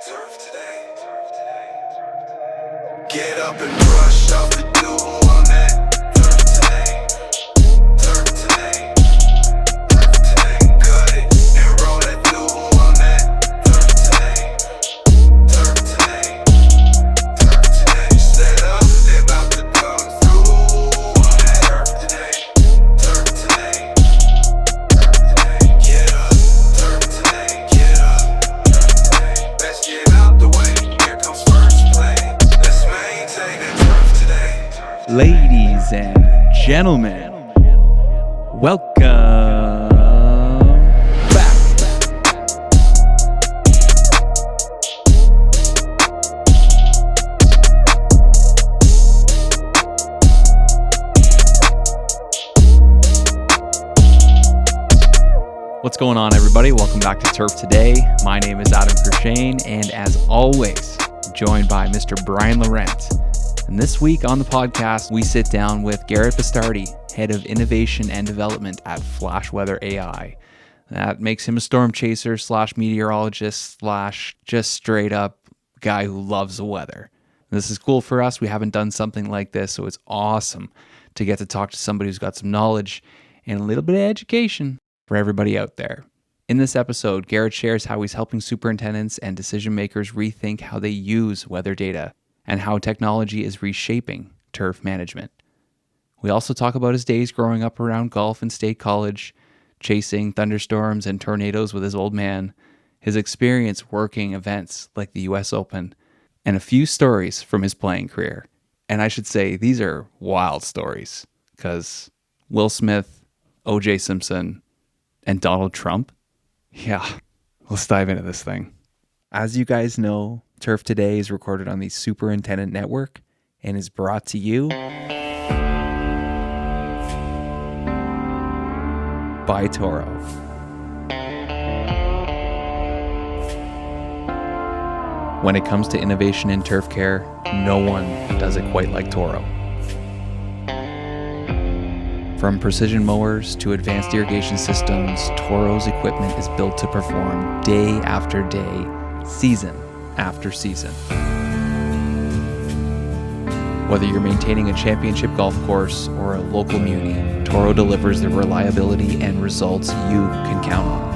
Turf today. Get up and brush off the dew on that. Turf today. Turf today. Turf today. Cut it and roll that dew on that. Turf today. Turf today. Turf today. Set up, they about to come through on that. Turf today. Turf today. Turf today. Get up. Turf today. Get up. Turf today. Let's get out the way. Here comes first play. Let's maintain that turf today. Ladies and gentlemen, welcome back. What's going on, everybody? Welcome back to Turf Today. My name is Adam Kershane, and as always, joined by Mr. Brian Laurent. And this week on the podcast, we sit down with Garrett Bastardi, Head of Innovation and Development at Flash Weather AI. That makes him a storm chaser / meteorologist / just straight up guy who loves the weather. This is cool for us. We haven't done something like this, so it's awesome to get to talk to somebody who's got some knowledge and a little bit of education for everybody out there. In this episode, Garrett shares how he's helping superintendents and decision makers rethink how they use weather data and how technology is reshaping turf management. We also talk about his days growing up around golf and state college, chasing thunderstorms and tornadoes with his old man, his experience working events like the US Open, and a few stories from his playing career. And I should say, these are wild stories, because Will Smith, O.J. Simpson, and Donald Trump? Yeah, let's dive into this thing. As you guys know, Turf Today is recorded on the Superintendent Network and is brought to you by Toro. When it comes to innovation in turf care, no one does it quite like Toro. From precision mowers to advanced irrigation systems, Toro's equipment is built to perform day after day, season after season. Whether you're maintaining a championship golf course or a local muni, Toro delivers the reliability and results you can count on.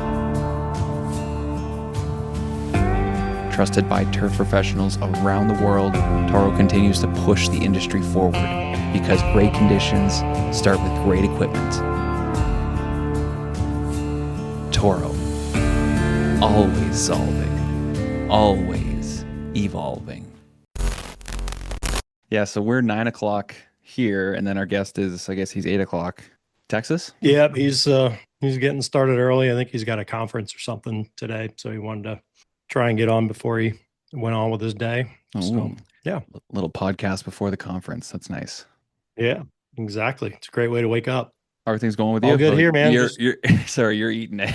Trusted by turf professionals around the world, Toro continues to push the industry forward because great conditions start with great equipment. Toro, always solving, always evolving. Yeah, so we're 9 o'clock here, and then our guest is, I guess he's 8 o'clock. Texas? Yeah, he's getting started early. I think he's got a conference or something today, so he wanted to try and get on before he went on with his day. So, yeah. Little podcast before the conference. That's nice. Yeah, exactly. It's a great way to wake up. How are things going with you? All good here, man. You're sorry, you're eating a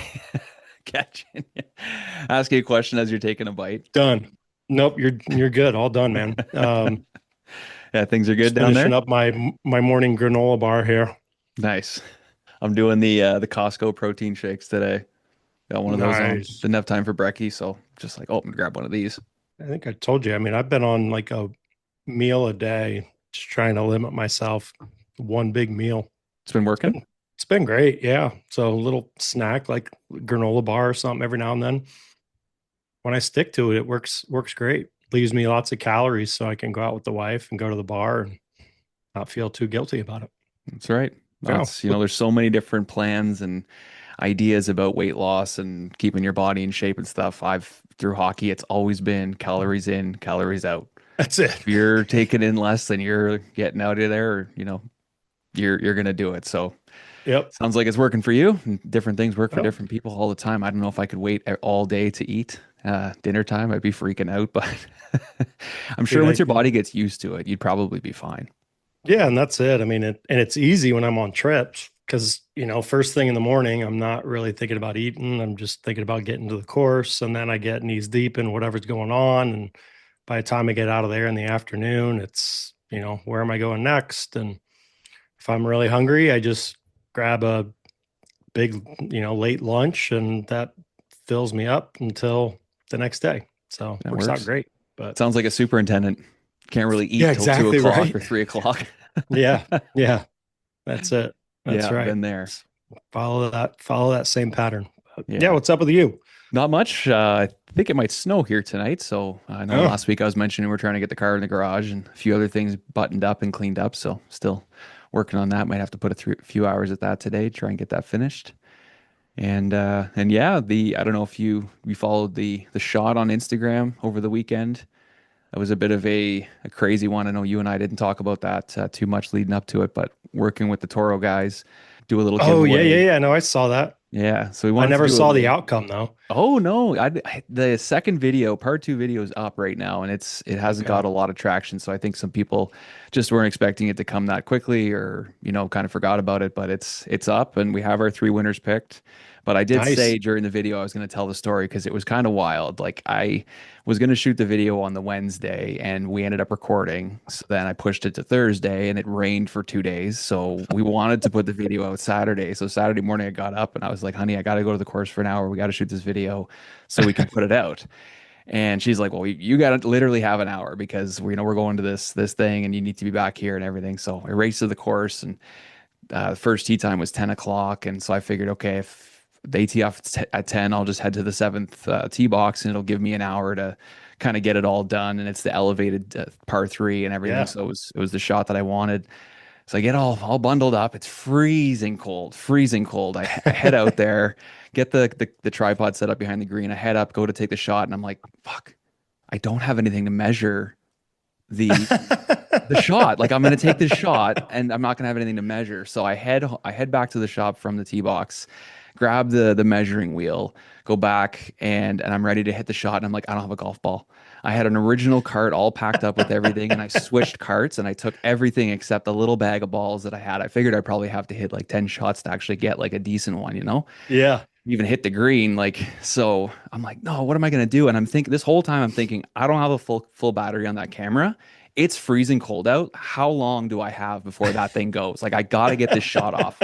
catching. Ask you a question as you're taking a bite. Done. Nope, you're good. All done, man. Yeah, things are good down there. Finishing up my morning granola bar here. Nice. I'm doing the Costco protein shakes today. Got one of those. Nice. Didn't have time for brekkie, so just like, I'm gonna grab one of these. I think I told you. I mean, I've been on like a meal a day, just trying to limit myself to one big meal. It's been working. It's been great. Yeah. So a little snack like granola bar or something every now and then. When I stick to it, it works great. Leaves me lots of calories so I can go out with the wife and go to the bar and not feel too guilty about it. That's right. That's, there's so many different plans and ideas about weight loss and keeping your body in shape and stuff. Through hockey, it's always been calories in, calories out. That's it. If you're taking in less than you're getting out of there, or, you're going to do it. So yep. Sounds like it's working for you. Different things work for different people all the time. I don't know if I could wait all day to eat dinner time. I'd be freaking out, but I'm sure once your body gets used to it, you'd probably be fine. Yeah. And that's it. I mean, and it's easy when I'm on trips because, first thing in the morning, I'm not really thinking about eating. I'm just thinking about getting to the course. And then I get knees deep in whatever's going on. And by the time I get out of there in the afternoon, it's, where am I going next? And if I'm really hungry, I just grab a big, late lunch, and that fills me up until the next day. So That works out works. great. But Sounds like a superintendent. Can't really yeah, eat till two exactly o'clock right. or 3 o'clock. Yeah, yeah, that's it. That's Yeah, right. been there. Follow that same pattern. But yeah, Yeah. what's up with you? Not much. I think it might snow here tonight. So I know Oh, last week I was mentioning we're trying to get the car in the garage and a few other things buttoned up and cleaned up. So still working on that. Might have to put few hours at that today, try and get that finished. And yeah, the I don't know if you followed the shot on Instagram over the weekend. That was a bit of a crazy one. I know you and I didn't talk about that too much leading up to it, but working with the Toro guys, do a little oh yeah, yeah, giveaway. yeah. No, I saw that. Yeah, so we I wanted to never do a saw the little. outcome though. Oh no, the second video, part two video is up right now, and it hasn't Okay. got a lot of traction. So I think some people just weren't expecting it to come that quickly, or kind of forgot about it. But it's up, and we have our three winners picked. But I did say Nice. during the video I was going to tell the story because it was kind of wild. Like I was going to shoot the video on the Wednesday, and we ended up recording. So then I pushed it to Thursday, and it rained for 2 days. So we wanted to put the video out Saturday. So Saturday morning I got up and I was like, "Honey, I got to go to the course for an hour. We got to shoot this video so we can put it out." And she's like, "Well, you got to literally have an hour because we're going to this thing, and you need to be back here and everything." So I raced to the course, and the first tee time was 10 o'clock. And so I figured, okay, if they tee off at 10, I'll just head to the seventh tee box and it'll give me an hour to kind of get it all done. And it's the elevated par three and everything. Yeah. So it was the shot that I wanted. So I get all bundled up. It's freezing cold, freezing cold. I head out there, get the tripod set up behind the green. I head up, go to take the shot. And I'm like, fuck, I don't have anything to measure the the shot. Like I'm going to take this shot and I'm not going to have anything to measure. So I head back to the shop from the tee box, grab the measuring wheel, go back and I'm ready to hit the shot. And I'm like, I don't have a golf ball. I had an original cart all packed up with everything and I switched carts and I took everything except a little bag of balls that I had. I figured I'd probably have to hit like 10 shots to actually get like a decent one. Yeah. Even hit the green. Like, so I'm like, no, what am I gonna do? And I'm thinking this whole time I'm thinking, I don't have a full battery on that camera. It's freezing cold out. How long do I have before that thing goes? Like, I gotta get this shot off.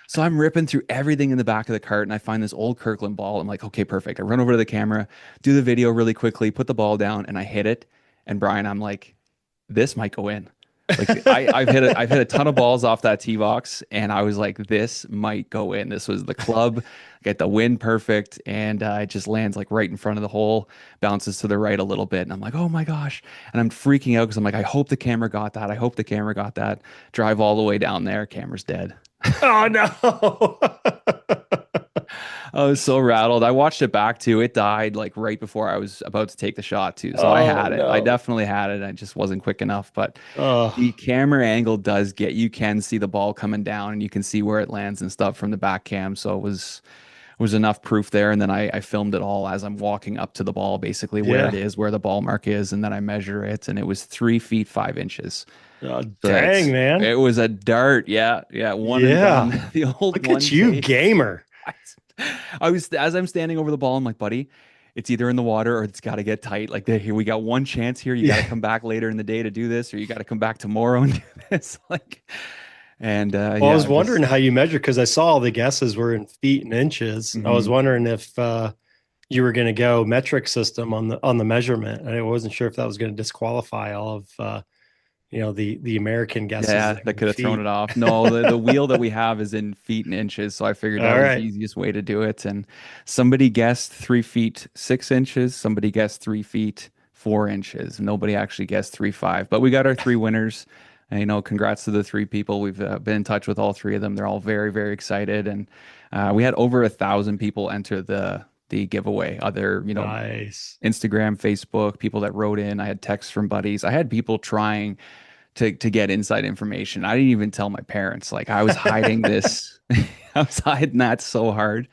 So I'm ripping through everything in the back of the cart and I find this old Kirkland ball. I'm like, okay, perfect. I run over to the camera, do the video really quickly, put the ball down, and I hit it. And Brian, I'm like, this might go in. Like I've hit a ton of balls off that tee box, and I was like, this might go in. This was the club, get the wind perfect, and it just lands like right in front of the hole, bounces to the right a little bit, and I'm like, oh my gosh, and I'm freaking out because I'm like, I hope the camera got that. I hope the camera got that. Drive all the way down there, camera's dead. Oh no. I was so rattled. I watched it back too. It died like right before I was about to take the shot too. So I Oh had it. I no. definitely had it. I just wasn't quick enough. But the Oh, camera angle does you can see the ball coming down and you can see where it lands and stuff from the back cam. So it was enough proof there. And then I filmed it all as I'm walking up to the ball, basically where it yeah. is, where the ball mark is, and then I measure it, and it was 3 feet 5 inches. Oh, So dang, it man. was a dart. Yeah, yeah, one and Yeah. done. The old Look one at you, take. gamer. I was as I'm standing over the ball, I'm like, buddy, it's either in the water or it's got to get tight. Like here, we got one chance here. You got to Yeah. come back later in the day to do this, or you got to come back tomorrow and do this. Like, and Well, I yeah, was wondering just how you measure because I saw all the guesses were in feet and inches. I was mhm. wondering if you were going to go metric system on the measurement. I wasn't sure if that was going to disqualify all of the American guesses Yeah, that that were in could have thrown feet. it off. No, the wheel that we have is in feet and inches, so I figured that All was the right. easiest way to do it. And somebody guessed 3 feet 6 inches. Somebody guessed 3 feet 4 inches. Nobody actually guessed 3 5. But we got our three winners. And, congrats to the three people. We've been in touch with all three of them. They're all very, very excited. And we had over 1,000 people enter the giveaway. Other, Nice. Instagram, Facebook, people that wrote in. I had texts from buddies. I had people trying to get inside information. I didn't even tell my parents. Like I was hiding this. I was hiding that so hard.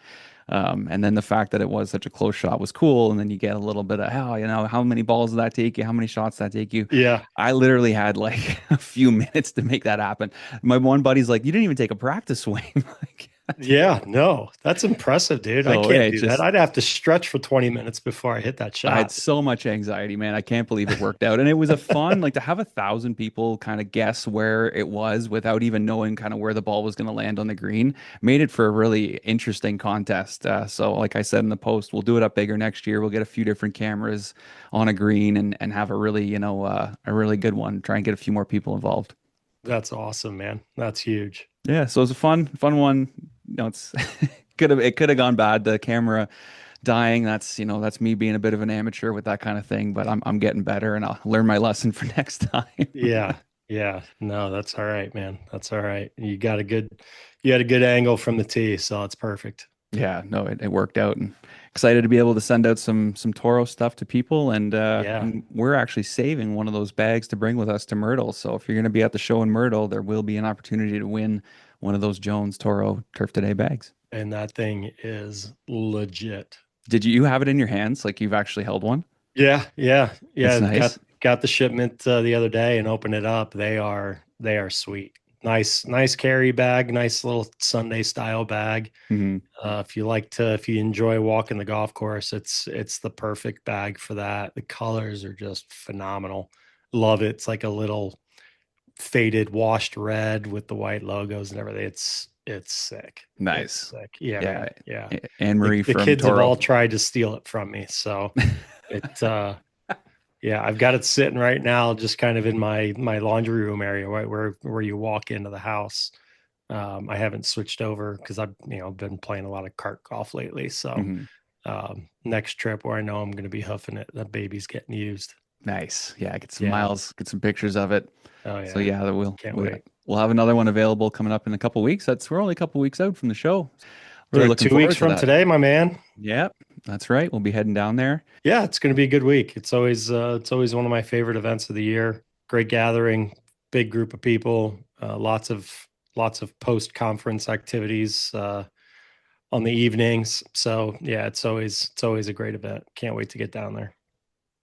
And then the fact that it was such a close shot was cool. And then you get a little bit of how many balls did that take you? How many shots did that take you? Yeah. I literally had like a few minutes to make that happen. My one buddy's like, you didn't even take a practice swing. Like Yeah, no, that's impressive, dude. I So can't it do that. just I'd have to stretch for 20 minutes before I hit that I had shot. so much anxiety, man. I can't believe it worked out. And it was a fun, like to have 1,000 people kind of guess where it was without even knowing kind of where the ball was going to land on the green, made it for a really interesting contest. So, like I said in the post, we'll do it up bigger next year. We'll get a few different cameras on a green and have a really, a really good one. Try and get a few more people involved. That's awesome, man. That's huge. Yeah, so it was a fun one. It's it could have gone bad. The camera dying. That's me being a bit of an amateur with that kind of thing, but I'm getting better and I'll learn my lesson for next time. Yeah. Yeah. No, that's all right, man. That's all right. You had a good angle from the tee, so it's perfect. Yeah, no, it worked out and excited to be able to send out some Toro stuff to people Yeah. and we're actually saving one of those bags to bring with us to Myrtle. So if you're going to be at the show in Myrtle, there will be an opportunity to win one of those Jones Toro Turf Today bags. And that thing is legit. Did you have it in your hands? Like you've actually held one? Yeah. Yeah. It's Yeah. nice. Got the shipment the other day and opened it up. They are sweet. Nice carry bag, nice little Sunday style bag. Hmm. If you enjoy walking the golf course, it's the perfect bag for that. The colors are just phenomenal. Love it. It's like a little faded washed red with the white logos and everything. It's sick. It's Nice. sick. Yeah, Yeah. man. Yeah. Anne Marie The from kids have Toro. all tried to steal it from me. So it yeah, I've got it sitting right now just kind of in my laundry room area, right where you walk into the house. I haven't switched over because I've been playing a lot of cart golf lately. So Mhm. next trip where I know I'm going to be huffing it, that baby's getting used. Nice. Yeah, get some Yeah. miles, get some pictures of it. Oh So yeah. yeah, Can't wait. we'll have another one available coming up in a couple weeks. We're only a couple weeks out from the show. Really We're looking 2 weeks forward to from that. today, my man. Yep, that's right. We'll be heading down there. Yeah, it's going to be a good week. It's always one of my favorite events of the year. Great gathering, big group of people, lots of post conference activities on the evenings. So yeah, it's always a great event. Can't wait to get down there.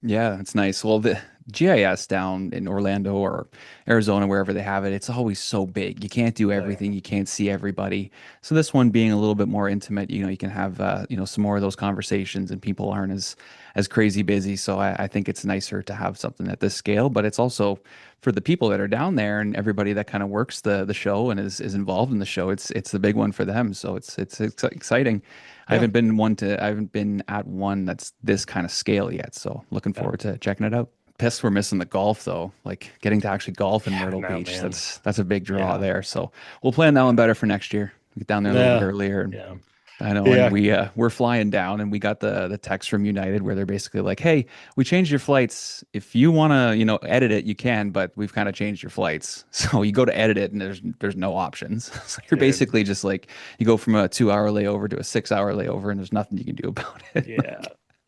Yeah, that's nice. Well, the GIS down in Orlando or Arizona, wherever they have it, it's always so big. You can't do Oh yeah, everything. You can't see everybody. So this one being a little bit more intimate, you can have some more of those conversations, and people aren't as crazy busy. So I think it's nicer to have something at this scale, but it's also for the people that are down there and everybody that kind of works the show and is involved in the show. It's the big one for them. So it's exciting. yeah, I haven't been at one that's this kind of scale yet. So looking yeah. forward to checking it out. Pissed we're missing the golf though. Like getting to actually golf in Yeah, Myrtle no, Beach. man. That's a big draw Yeah, there. So we'll plan that one better for next year. Get down there a little bit yeah, earlier. And yeah, I know, and yeah, we're flying down, and we got the text from United where they're basically like, "Hey, we changed your flights. If you want to, edit it, you can, but we've kind of changed your flights." So you go to edit it, and there's no options. So you're dude. basically just like you go from a 2 hour layover to a 6 hour layover, and there's nothing you can do about it. Yeah.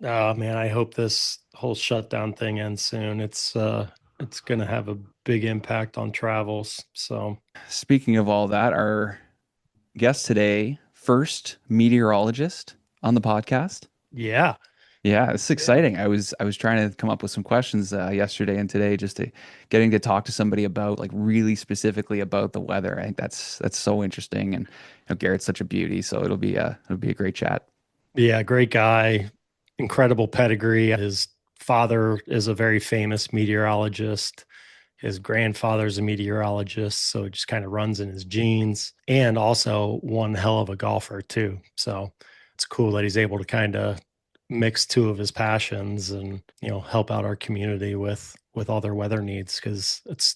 Oh man, I hope this whole shutdown thing ends soon. It's gonna have a big impact on travels. So Speaking of all that, our guest today, first meteorologist on the podcast. yeah. Yeah, it's Yeah. exciting. I was trying to come up with some questions yesterday and today, just to getting to talk to somebody about like really specifically about the weather. I think that's so interesting, and Garrett's such a beauty, so it'll be a great chat. Yeah, great guy, incredible pedigree. His father is a very famous meteorologist. His grandfather's a meteorologist, so it just kind of runs in his genes. And also one hell of a golfer too. So it's cool that he's able to kind of mix two of his passions and help out our community with all their weather needs because it's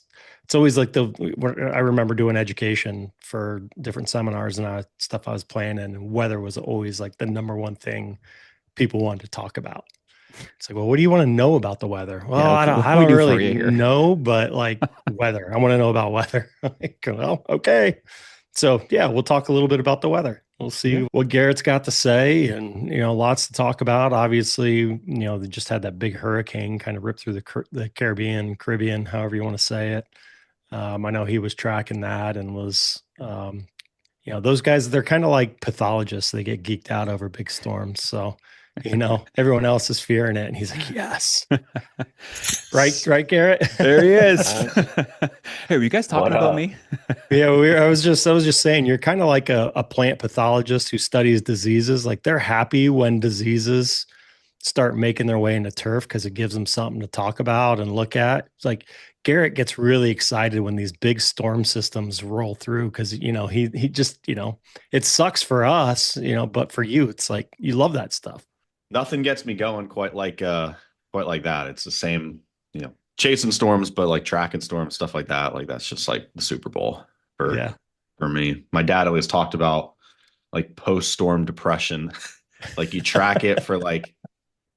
always like I remember doing education for different seminars and stuff I was planning, and weather was always like the number one thing people wanted to talk about. It's like, well, what do you want to know about the weather? Well, Yeah, what I can we don't do for really you here? know, but like weather, I want to know about weather. Like, well, okay. So yeah, we'll talk a little bit about the weather. We'll Yeah. see what Garrett's got to say, and lots to talk about. Obviously, they just had that big hurricane kind of rip through the Caribbean, however you want to say it. I know he was tracking that and was, those guys, they're kind of like pathologists. They get geeked out over big storms. So You know, everyone else is fearing it. And he's like, yes. Right, Garrett? There he is. Hey, were you guys talking What about up? me? Yeah, I was just saying, you're kind of like a plant pathologist who studies diseases. Like they're happy when diseases start making their way into turf because it gives them something to talk about and look at. It's like Garrett gets really excited when these big storm systems roll through because he just it sucks for us, but for you, it's like you love that stuff. Nothing gets me going quite like that. It's the same, chasing storms, but like tracking storms, stuff like that. Like that's just like the Super Bowl for Yeah. for me. My dad always talked about like post-storm depression. Like you track it for like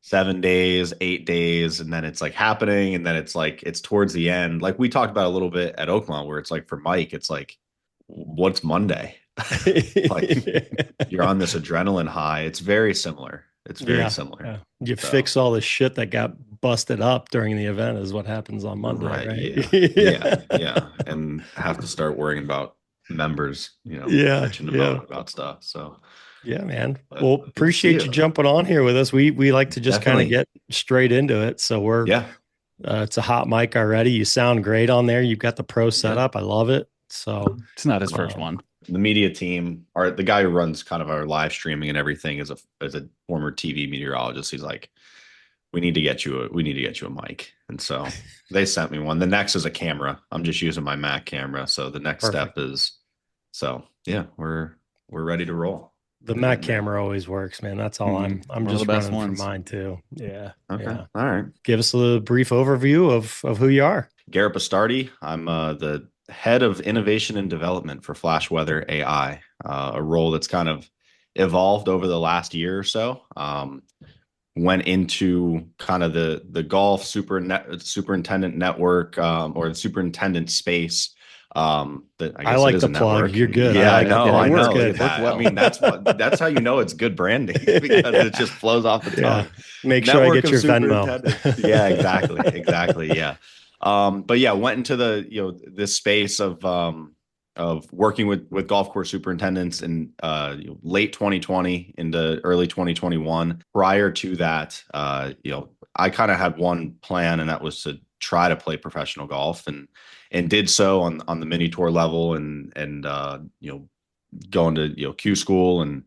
7 days, 8 days, and then it's like happening, and then it's like it's towards the end. Like we talked about a little bit at Oakmont, where it's like for Mike, it's like, what's Monday? Like you're on this adrenaline high. It's very similar. It's very similar. Yeah. You So, fix all the shit that got busted up during the event is what happens on Monday, right? yeah. And have to start worrying about members, Yeah, bitching yeah. about stuff. So Yeah, man. but Well, good to see appreciate you you. jumping on here with us. We like to just kind of Definitely. get straight into it. So Yeah. it's a hot mic already. You sound great on there. You've got the pro Yeah. setup. I love it. So It's not his first one. The media team, or the guy who runs kind of our live streaming and everything, is a former TV meteorologist. He's like, we need to get you a mic. And so they sent me one. The next is a camera. I'm just using my Mac camera. So the next Perfect. step is, so yeah, we're ready to roll. the Mac camera always works, man. That's all I'm One of just the best running ones. for mine too. Yeah. Okay. Yeah. All right. Give us a brief overview of who you are. Garrett Bastardi. I'm the head of innovation and development for Flash Weather AI, a role that's kind of evolved over the last year or so. Went into kind of the golf superintendent network, or the superintendent space. That I guess I like it is the a plug. network. You're good. Yeah, I I like know. it. I It works know. good. Look at that. Worked I mean, that's how you know it's good branding because it just flows off the tongue. Yeah. Make sure I Network get of your superintendents. Venmo. Yeah, exactly. Yeah. But yeah, went into this space of working with golf course superintendents in late 2020 into early 2021. Prior to that, I kind of had one plan, and that was to try to play professional golf, and did so on the mini tour level, and going to Q school and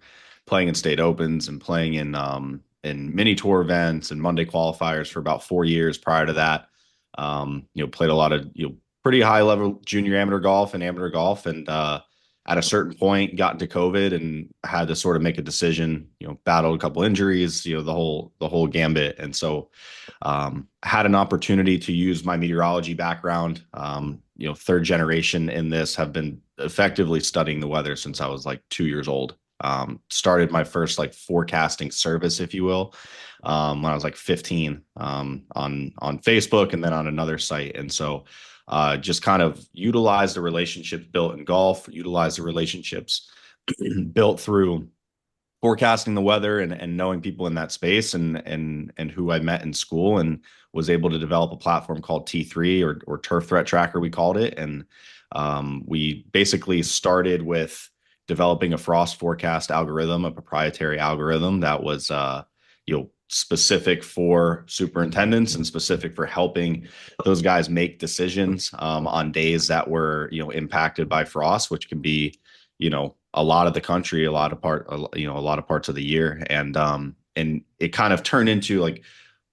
playing in state opens and playing in mini tour events and Monday qualifiers for about 4 years prior to that. Played a lot of pretty high level junior amateur golf and amateur golf, and at a certain point got into COVID and had to sort of make a decision. Battled a couple injuries, the whole gambit, and so had an opportunity to use my meteorology background. Third generation in this, have been effectively studying the weather since I was like 2 years old. Started my first like forecasting service, if you will, when I was like 15, on Facebook, and then on another site. And so just kind of utilize the relationships built in golf, utilize the relationships built through forecasting the weather, and knowing people in that space, and who I met in school, and was able to develop a platform called T3, or Turf Threat Tracker, we called it. And we basically started with developing a frost forecast algorithm, a proprietary algorithm that was specific for superintendents and specific for helping those guys make decisions on days that were impacted by frost, which can be a lot of the country, a lot of parts of the year. And it kind of turned into like,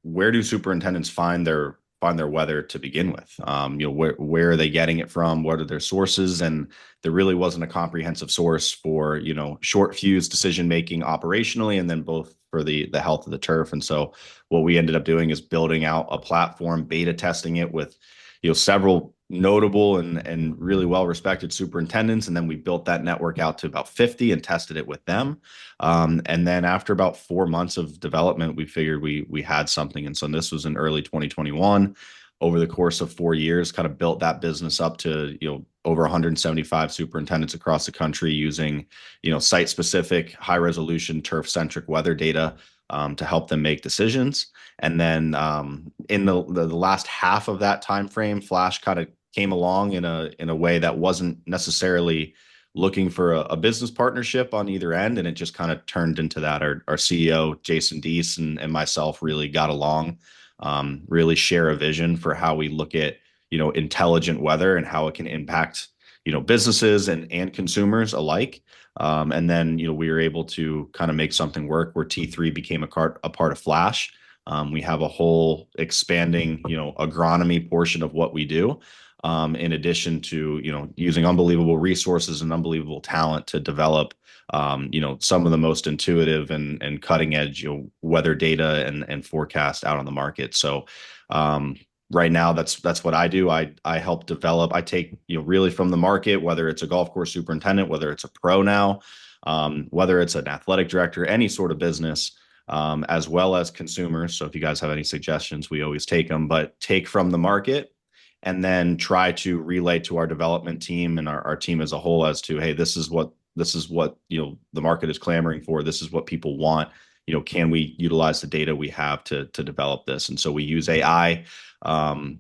where do superintendents find their weather to begin with? Where are they getting it from? What are their sources? And there really wasn't a comprehensive source for short fuse decision making operationally, and then both for the health of the turf. And so what we ended up doing is building out a platform, beta testing it with several notable and really well respected superintendents, and then we built that network out to about 50 and tested it with them. And then after about 4 months of development, we figured we had something. And so this was in early 2021. Over the course of 4 years, kind of built that business up to over 175 superintendents across the country, using site specific, high resolution, turf centric weather data to help them make decisions. And then in the last half of that time frame, Flash kind of came along in a way that wasn't necessarily looking for a business partnership on either end. And it just kind of turned into that. Our CEO, Jason Deese, and myself really got along, really share a vision for how we look at, intelligent weather and how it can impact, businesses and consumers alike. And then, we were able to kind of make something work where T3 became a part of Flash. We have a whole expanding, agronomy portion of what we do. In addition to, using unbelievable resources and unbelievable talent to develop, some of the most intuitive and cutting edge, weather data and forecast out on the market. So, right now, that's what I do. I help develop. I take, really from the market, whether it's a golf course superintendent, whether it's a pro now, whether it's an athletic director, any sort of business, as well as consumers. So if you guys have any suggestions, we always take them, but take from the market and then try to relay to our development team and our team as a whole as to, hey, this is what, the market is clamoring for. This is what people want. Can we utilize the data we have to develop this? And so we use AI and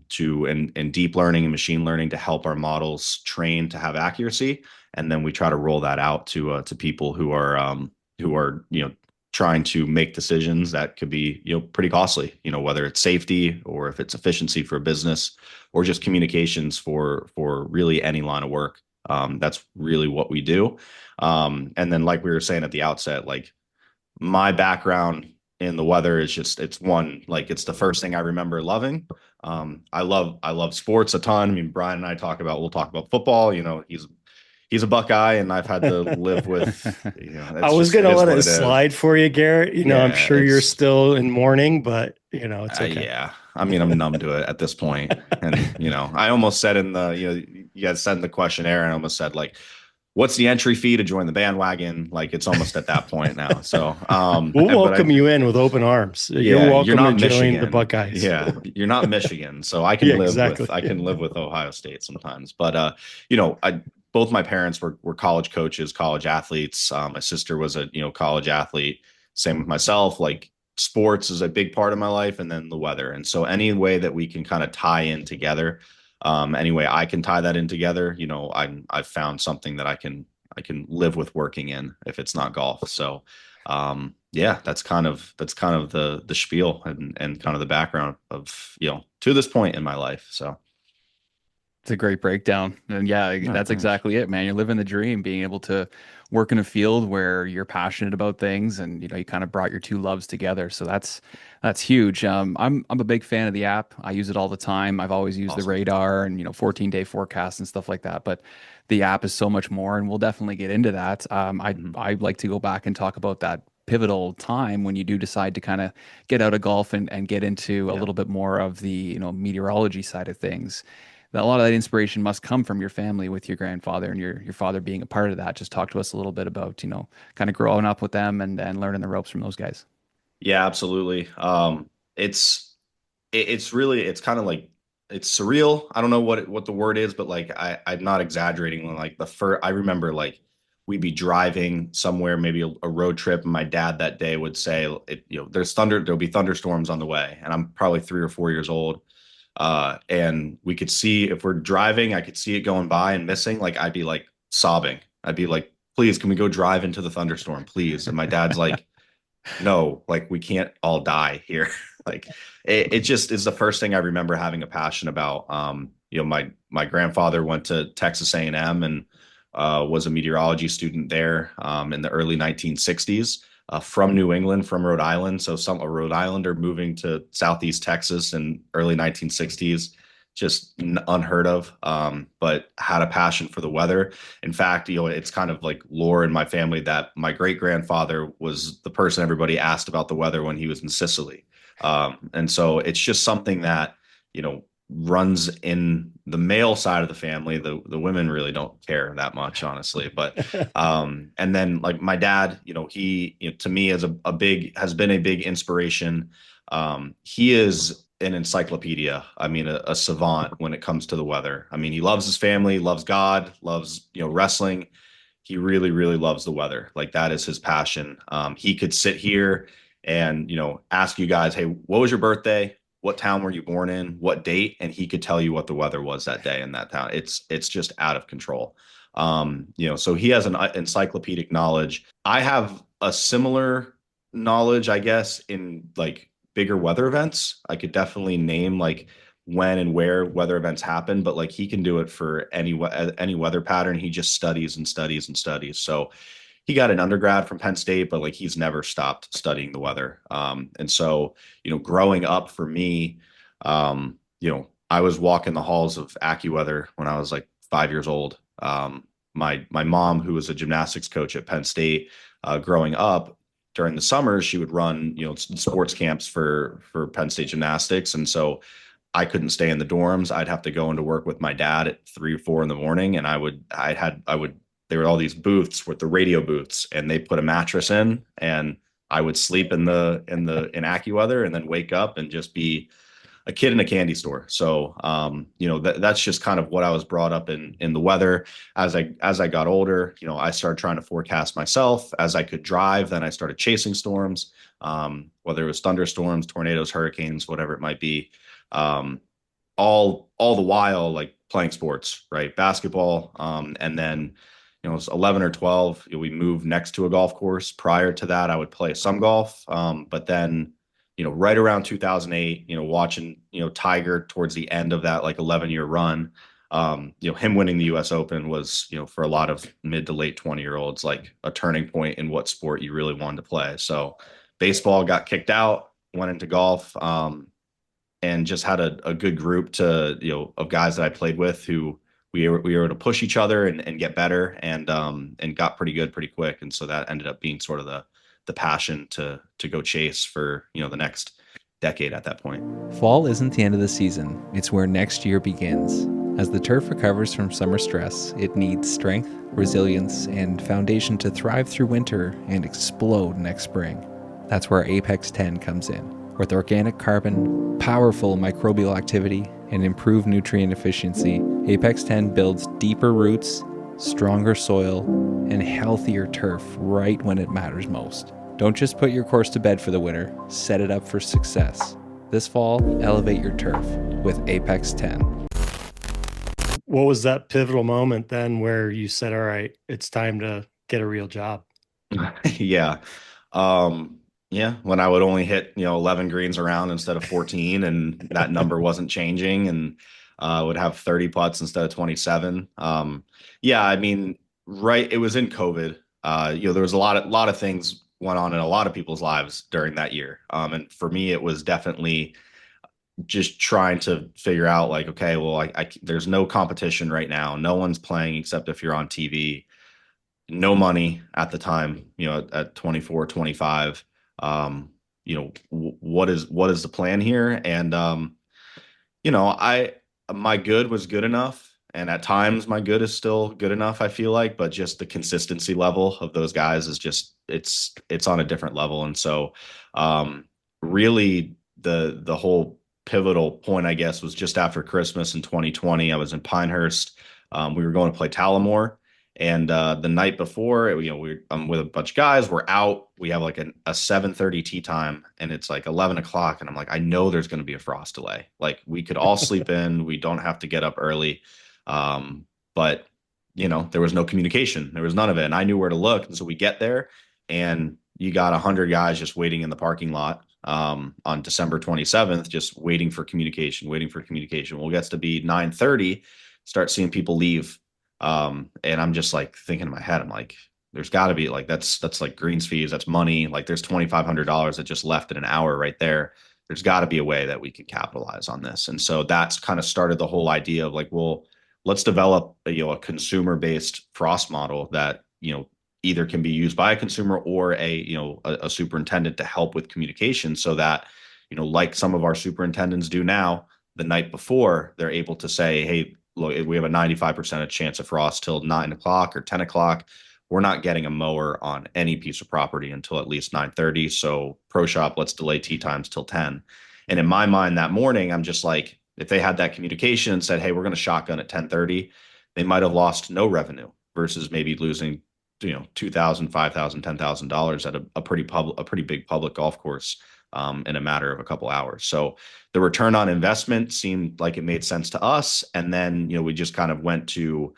deep learning and machine learning to help our models train to have accuracy. And then we try to roll that out to people who are trying to make decisions that could be, pretty costly, whether it's safety or if it's efficiency for a business or just communications for really any line of work. That's really what we do. And then, like we were saying at the outset, like my background in the weather is just, it's the first thing I remember loving. I love sports a ton. I mean, Brian and I we'll talk about football. He's a Buckeye, and I've had to live with. I was going to let it slide for you, Garrett. I'm sure you're still in mourning, but it's okay. Yeah, I mean, I'm numb to it at this point, and I almost said you guys sent the questionnaire, and I almost said like, what's the entry fee to join the bandwagon? Like, it's almost at that point now. So we'll welcome you in with open arms. You're welcome to join the Buckeyes. Yeah, you're not Michigan, so I can live with Ohio State sometimes. But both my parents were college coaches, college athletes. My sister was a college athlete. Same with myself. Like, sports is a big part of my life, and then the weather. And so any way that we can kind of tie in together. Anyway, I can tie that in together. I've found something that I can live with working in if it's not golf. So, that's kind of the spiel and kind of the background of, to this point in my life. So. It's a great breakdown. And that's exactly it, man. You're living the dream, being able to work in a field where you're passionate about things and, you kind of brought your two loves together. So that's huge. I'm a big fan of the app. I use it all the time. I've always used the radar and, 14-day forecast and stuff like that. But the app is so much more, and we'll definitely get into that. I'd like to go back and talk about that pivotal time when you do decide to kind of get out of golf and get into a little bit more of the, meteorology side of things. A lot of that inspiration must come from your family with your grandfather and your father being a part of that. Just talk to us a little bit about, kind of growing up with them and learning the ropes from those guys. Yeah, absolutely. It's kind of like, it's surreal. I don't know what the word is, but like, I'm not exaggerating. When like I remember like we'd be driving somewhere, maybe a road trip. And my dad that day would say, there'll be thunderstorms on the way. And I'm probably 3 or 4 years old. And we could see, if we're driving, I could see it going by and missing. Like, I'd be like sobbing. I'd be like, please, can we go drive into the thunderstorm, please? And my dad's like, no, like, we can't all die here. Like, it just is the first thing I remember having a passion about. My grandfather went to Texas A&M and was a meteorology student there in the early 1960s. From New England, from Rhode Island. So a Rhode Islander moving to Southeast Texas in early 1960s, just unheard of, but had a passion for the weather. In fact, it's kind of like lore in my family that my great-grandfather was the person everybody asked about the weather when he was in Sicily. And so it's just something that, runs in the male side of the family. The women really don't care that much, honestly. But and then like my dad, he to me has been a big inspiration. He is an encyclopedia. I mean, a savant when it comes to the weather. I mean, he loves his family, loves God, loves wrestling. He really, really loves the weather. Like, that is his passion. He could sit here and ask you guys, hey, what was your birthday? What town were you born in? What date? And he could tell you what the weather was that day in that town. It's just out of control. So he has an encyclopedic knowledge. I have a similar knowledge, I guess, in like bigger weather events. I could definitely name like when and where weather events happen, but like he can do it for any weather pattern. He just studies and studies and studies. So he got an undergrad from Penn State, but like he's never stopped studying the weather. And so, growing up for me, I was walking the halls of AccuWeather when I was like 5 years old. My mom, who was a gymnastics coach at Penn State, growing up during the summers, she would run, sports camps for Penn State gymnastics. And so I couldn't stay in the dorms. I'd have to go into work with my dad at 3 or 4 in the morning. And there were all these booths with the radio booths, and they put a mattress in, and I would sleep in AccuWeather and then wake up and just be a kid in a candy store. So, that's just kind of what I was brought up in the weather. As I got older, I started trying to forecast myself as I could drive. Then I started chasing storms, whether it was thunderstorms, tornadoes, hurricanes, whatever it might be. All the while, like playing sports, right? Basketball. And then, it was 11 or 12. We moved next to a golf course. Prior to that, I would play some golf. But then, right around 2008, watching, Tiger towards the end of that like 11-year run, him winning the US Open was, for a lot of mid to late 20-year-olds, like a turning point in what sport you really wanted to play. So baseball got kicked out, went into golf, and just had a good group of guys that I played with who we were able to push each other and get better and got pretty good pretty quick. And so that ended up being sort of the passion to go chase for, the next decade at that point. Fall isn't the end of the season. It's where next year begins. As the turf recovers from summer stress, it needs strength, resilience, and foundation to thrive through winter and explode next spring. That's where Apex 10 comes in. With organic carbon, powerful microbial activity, and improved nutrient efficiency, Apex 10 builds deeper roots, stronger soil, and healthier turf right when it matters most. Don't just put your course to bed for the winter, set it up for success. This fall, elevate your turf with Apex 10. What was that pivotal moment then where you said, all right, it's time to get a real job? Yeah. When I would only hit, 11 greens around instead of 14, and that number wasn't changing, and would have 30 putts instead of 27. Right. It was in COVID. There was a lot of things went on in a lot of people's lives during that year. And for me, it was definitely just trying to figure out like, okay, well, there's no competition right now. No one's playing except if you're on TV. No money at the time, at 24, 25. What is the plan here? And, my good was good enough. And at times my good is still good enough, I feel like, but just the consistency level of those guys is just, it's on a different level. And so, really the whole pivotal point, I guess, was just after Christmas in 2020. I was in Pinehurst. We were going to play Tullamore. And the night before, I'm with a bunch of guys. We're out. We have like a 7:30 tee time, and it's like 11 o'clock. And I'm like, I know there's going to be a frost delay. Like we could all sleep in. We don't have to get up early. But there was no communication. There was none of it. And I knew where to look. And so we get there, and you got 100 guys just waiting in the parking lot on December 27th, just waiting for communication. Well, it gets to be 9:30, start seeing people leave. And I'm just like thinking in my head, I'm like, there's got to be like, that's like greens fees, that's money. Like there's $2,500 that just left in an hour right there. There's got to be a way that we can capitalize on this. And so that's kind of started the whole idea of like, well, let's develop a consumer-based frost model that, either can be used by a consumer or a superintendent to help with communication so that, like some of our superintendents do now, the night before they're able to say, hey, look, we have a 95% chance of frost till 9 o'clock or 10 o'clock. We're not getting a mower on any piece of property until at least 9:30. So pro shop, let's delay tee times till 10. And in my mind that morning, I'm just like, if they had that communication and said, hey, we're going to shotgun at 10:30, they might have lost no revenue versus maybe losing, $2,000, $5,000, $10,000 at a pretty big public golf course in a matter of a couple hours. So the return on investment seemed like it made sense to us. And then, we just kind of went to,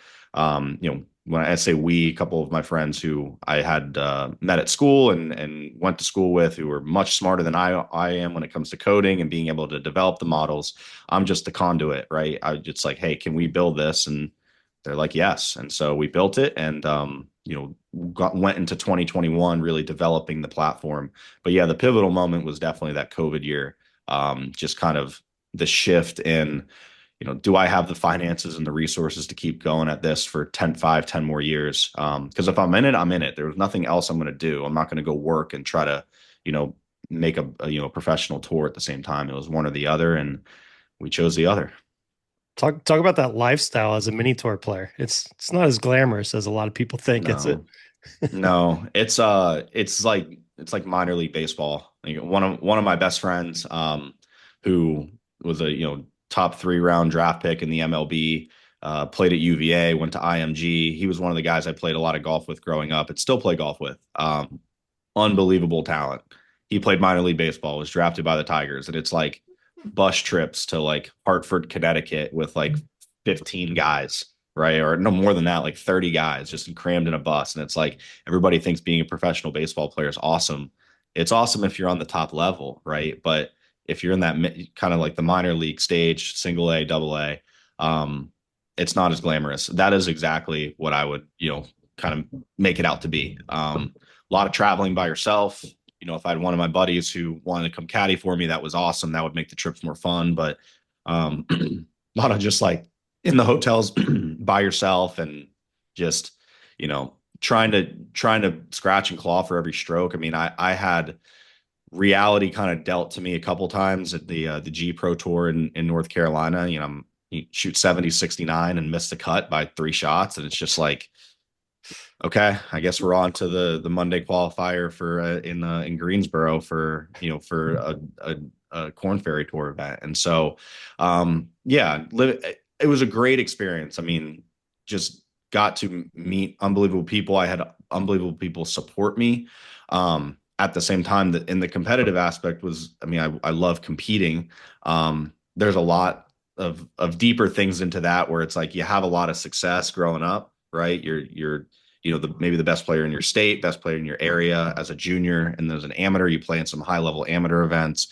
when I say we, a couple of my friends who I had met at school and went to school with, who were much smarter than I am when it comes to coding and being able to develop the models. I'm just the conduit, right? I just like, hey, can we build this? And they're like, yes. And so we built it, and went into 2021 really developing the platform. But yeah, the pivotal moment was definitely that COVID year. Just kind of the shift in, do I have the finances and the resources to keep going at this for 10 more years? Because if I'm in it, I'm in it. There was nothing else I'm going to do. I'm not going to go work and try to, make a professional tour at the same time. It was one or the other, and we chose the other. Talk about that lifestyle as a mini tour player. It's not as glamorous as a lot of people think. No, no, it's like minor league baseball. Like one of my best friends, who was a top 3 round draft pick in the MLB, played at UVA, went to IMG. He was one of the guys I played a lot of golf with growing up, and still play golf with. Unbelievable talent. He played minor league baseball, was drafted by the Tigers, and it's like bus trips to like Hartford, Connecticut with like 15 guys, right? Or no more than that, like 30 guys just crammed in a bus. And it's like everybody thinks being a professional baseball player is awesome. It's awesome if you're on the top level, right? But if you're in that kind of like the minor league stage, single A, double A, it's not as glamorous. That is exactly what I would, kind of make it out to be. A lot of traveling by yourself. If I had one of my buddies who wanted to come caddy for me, that was awesome. That would make the trips more fun. But a lot of just like in the hotels by yourself, and just, trying to scratch and claw for every stroke. I mean, I had reality kind of dealt to me a couple times at the G Pro Tour in North Carolina. You shoot 70, 69 and miss the cut by 3 shots. And it's just like, okay, I guess we're on to the Monday qualifier for in Greensboro for a Corn Ferry Tour event. And so, it was a great experience. I mean, just got to meet unbelievable people. I had unbelievable people support me. At the same time, that in the competitive aspect was, I mean, I love competing. There's a lot of deeper things into that, where it's like you have a lot of success growing up, right? You're maybe the best player in your state, best player in your area as a junior, and as an amateur, you play in some high level amateur events.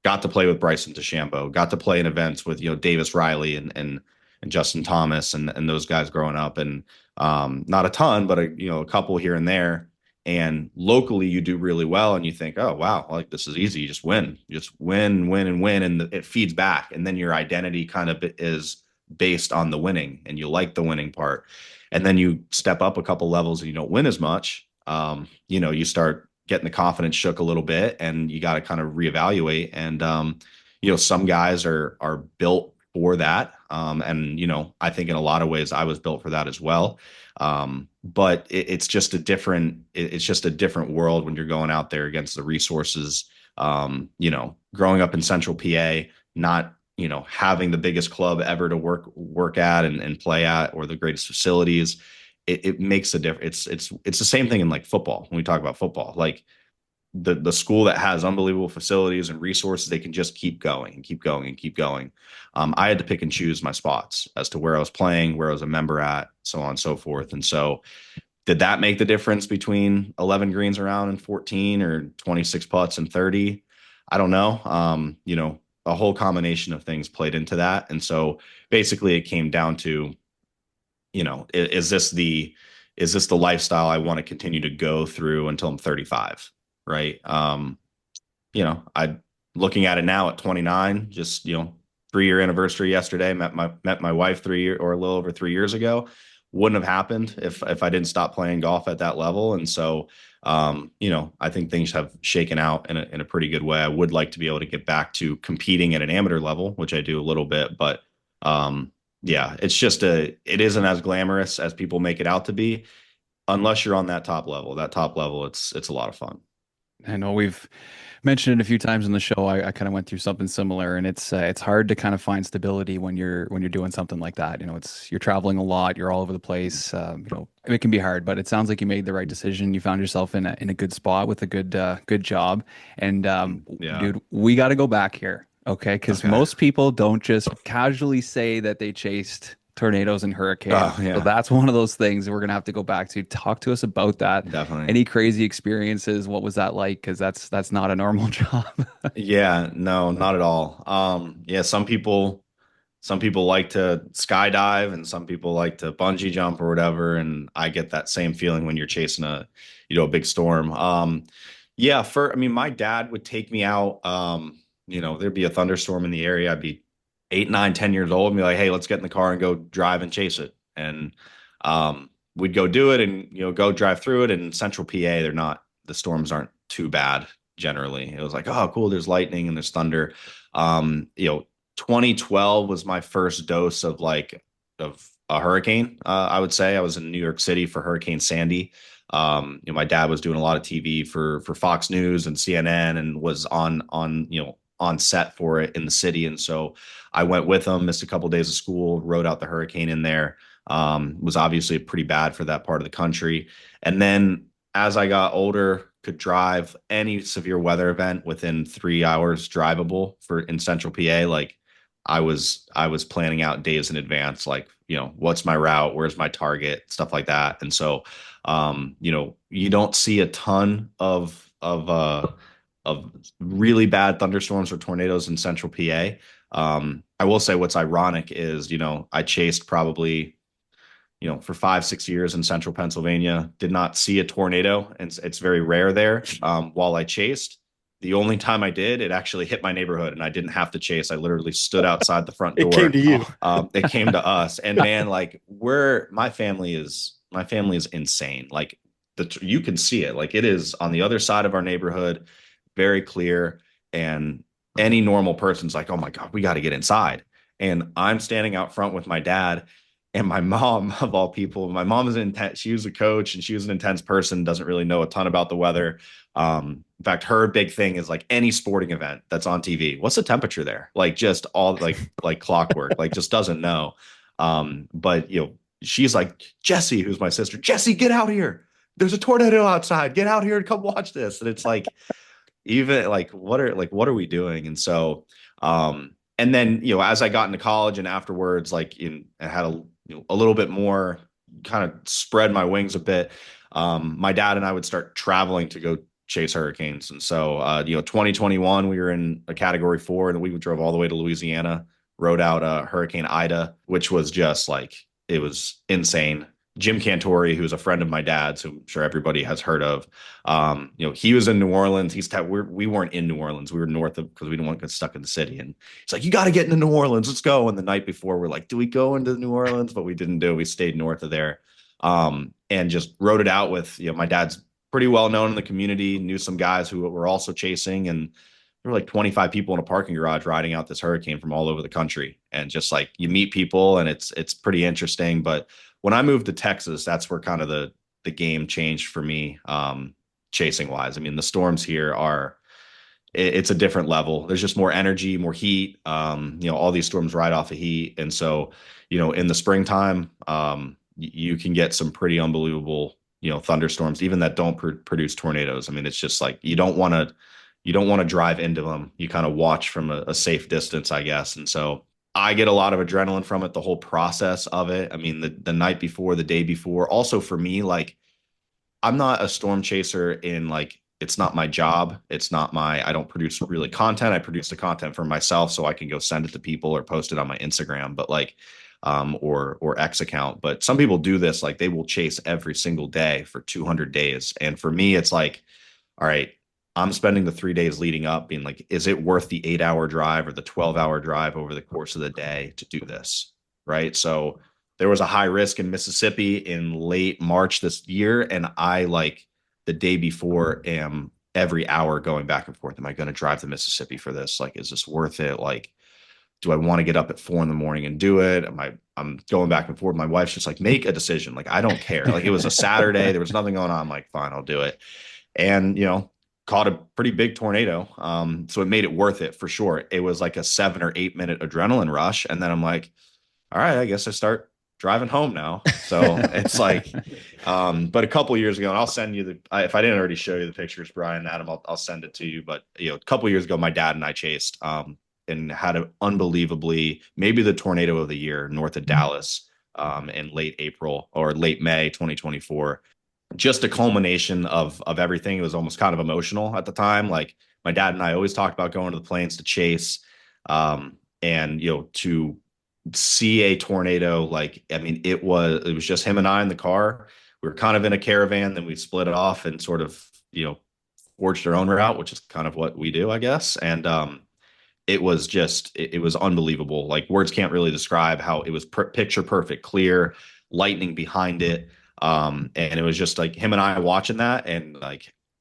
Got to play with Bryson DeChambeau, got to play in events with Davis Riley and Justin Thomas and those guys growing up, and not a ton, but a couple here and there. And locally, you do really well, and you think, oh wow, like this is easy. You just win, and it feeds back, and then your identity kind of is based on the winning, and you like the winning part. And then you step up a couple levels and you don't win as much. You start getting the confidence shook a little bit, and you got to kind of reevaluate. And some guys are built for that. I think in a lot of ways I was built for that as well. But it's just a different world when you're going out there against the resources. Growing up in Central PA, not having the biggest club ever to work at and play at, or the greatest facilities, it makes a difference. It's the same thing in like football. When we talk about football, like the school that has unbelievable facilities and resources, they can just keep going and keep going and keep going. I had to pick and choose my spots as to where I was playing, where I was a member at, so on and so forth. And so did that make the difference between 11 greens around and 14, or 26 putts and 30? I don't know. A whole combination of things played into that. And so basically it came down to, is this the lifestyle I want to continue to go through until I'm 35? Right. I looking at it now at 29, just, 3-year anniversary yesterday, met my wife 3 year or a little over 3 years ago. Wouldn't have happened if I didn't stop playing golf at that level. And so, I think things have shaken out in a pretty good way. I would like to be able to get back to competing at an amateur level, which I do a little bit, but, it's just it isn't as glamorous as people make it out to be, unless you're on that top level. It's a lot of fun. I know we've mentioned it a few times in the show. I kind of went through something similar, and it's hard to kind of find stability when you're doing something like that. You're traveling a lot, you're all over the place. It can be hard, but it sounds like you made the right decision. You found yourself in a good spot with a good job. And dude, we got to go back here. Okay. Because most people don't just casually say that they chased tornadoes and hurricanes. Oh, yeah. So that's one of those things we're gonna have to go back to. Talk to us about that. Definitely. Any crazy experiences? What was that like? Because that's not a normal job. Yeah, no, not at all. Yeah, some people like to skydive and some people like to bungee jump or whatever. And I get that same feeling when you're chasing a big storm. Yeah, I mean, my dad would take me out. There'd be a thunderstorm in the area. I'd be 8, 9, 10 years old and be like, hey, let's get in the car and go drive and chase it. And we'd go do it and, go drive through it. And in Central PA, the storms aren't too bad generally. It was like, oh, cool, there's lightning and there's thunder. 2012 was my first dose of a hurricane. I would say I was in New York City for Hurricane Sandy. My dad was doing a lot of TV for Fox News and CNN and was on set for it in the city. And so I went with him, missed a couple of days of school, rode out the hurricane in there. Was obviously pretty bad for that part of the country. And then as I got older, could drive any severe weather event within 3 hours drivable in Central PA. Like I was planning out days in advance, like, what's my route? Where's my target? Stuff like that. And so, you don't see a ton of really bad thunderstorms or tornadoes in Central PA. I will say what's ironic is, I chased probably, for 5, 6 years in central Pennsylvania, did not see a tornado. And it's very rare there. While I chased, the only time I did, it actually hit my neighborhood and I didn't have to chase. I literally stood outside the front door. It came to you. It came to us. And man, like my family is insane. Like you can see it, like it is on the other side of our neighborhood, very clear. And any normal person's like, oh my God, we got to get inside. And I'm standing out front with my dad. And my mom, of all people, my mom is intense. She was a coach and she was an intense person, doesn't really know a ton about the weather. In fact, her big thing is like any sporting event that's on TV. What's the temperature there? Like just all like clockwork, like just doesn't know. But she's like, Jesse, who's my sister, Jesse, get out here. There's a tornado outside. Get out here and come watch this. And it's like, even what are we doing? And so, and then, as I got into college and afterwards, I had a little bit more, kind of spread my wings a bit. My dad and I would start traveling to go chase hurricanes. And so, 2021, we were in a category 4 and we drove all the way to Louisiana, rode out Hurricane Ida, which was just it was insane. Jim Cantori, who's a friend of my dad's, who I'm sure everybody has heard of, he was in New Orleans. We weren't in New Orleans. We were north of, because we didn't want to get stuck in the city. And he's like, you got to get into New Orleans. Let's go. And the night before, we're like, do we go into New Orleans? But we didn't do it. We stayed north of there, and just rode it out with, my dad's pretty well known in the community, knew some guys who were also chasing. And there were like 25 people in a parking garage riding out this hurricane from all over the country. And just you meet people and it's pretty interesting. But when I moved to Texas, that's where kind of the game changed for me, chasing wise. I mean, the storms here it's a different level. There's just more energy, more heat. All these storms ride off of heat. And so, in the springtime, you can get some pretty unbelievable, thunderstorms, even that don't produce tornadoes. I mean, it's just you don't want to drive into them. You kind of watch from a safe distance, I guess. And so I get a lot of adrenaline from it, the whole process of it. I mean, the night before, the day before. Also for me, I'm not a storm chaser it's not my job. I don't produce really content. I produce the content for myself so I can go send it to people or post it on my Instagram, but or X account. But some people do this, they will chase every single day for 200 days. And for me, it's all right, I'm spending the 3 days leading up being is it worth the 8-hour drive or the 12-hour drive over the course of the day to do this? Right. So there was a high risk in Mississippi in late March this year. And I the day before am every hour going back and forth. Am I going to drive to Mississippi for this? Is this worth it? Do I want to get up at 4 a.m. and do it? I'm going back and forth. My wife's just make a decision. I don't care. It was a Saturday. There was nothing going on. I'm fine, I'll do it. And, caught a pretty big tornado. So it made it worth it for sure. It was a 7 or 8 minute adrenaline rush. And then I'm all right, I guess I start driving home now. So it's but a couple years ago, and I'll send you if I didn't already show you the pictures, Brian, Adam, I'll send it to you. But, a couple years ago, my dad and I chased, and had an unbelievably, maybe the tornado of the year north of Dallas in late April or late May 2024. Just a culmination of everything. It was almost kind of emotional at the time. Like my dad and I always talked about going to the plains to chase, and to see a tornado. Like, I mean, it was just him and I in the car. We were kind of in a caravan, then we split it off and sort of forged our own route, which is kind of what we do, I guess. And it was just it was unbelievable. Like words can't really describe how it was picture perfect, clear, lightning behind it. And it was just him and I watching that, and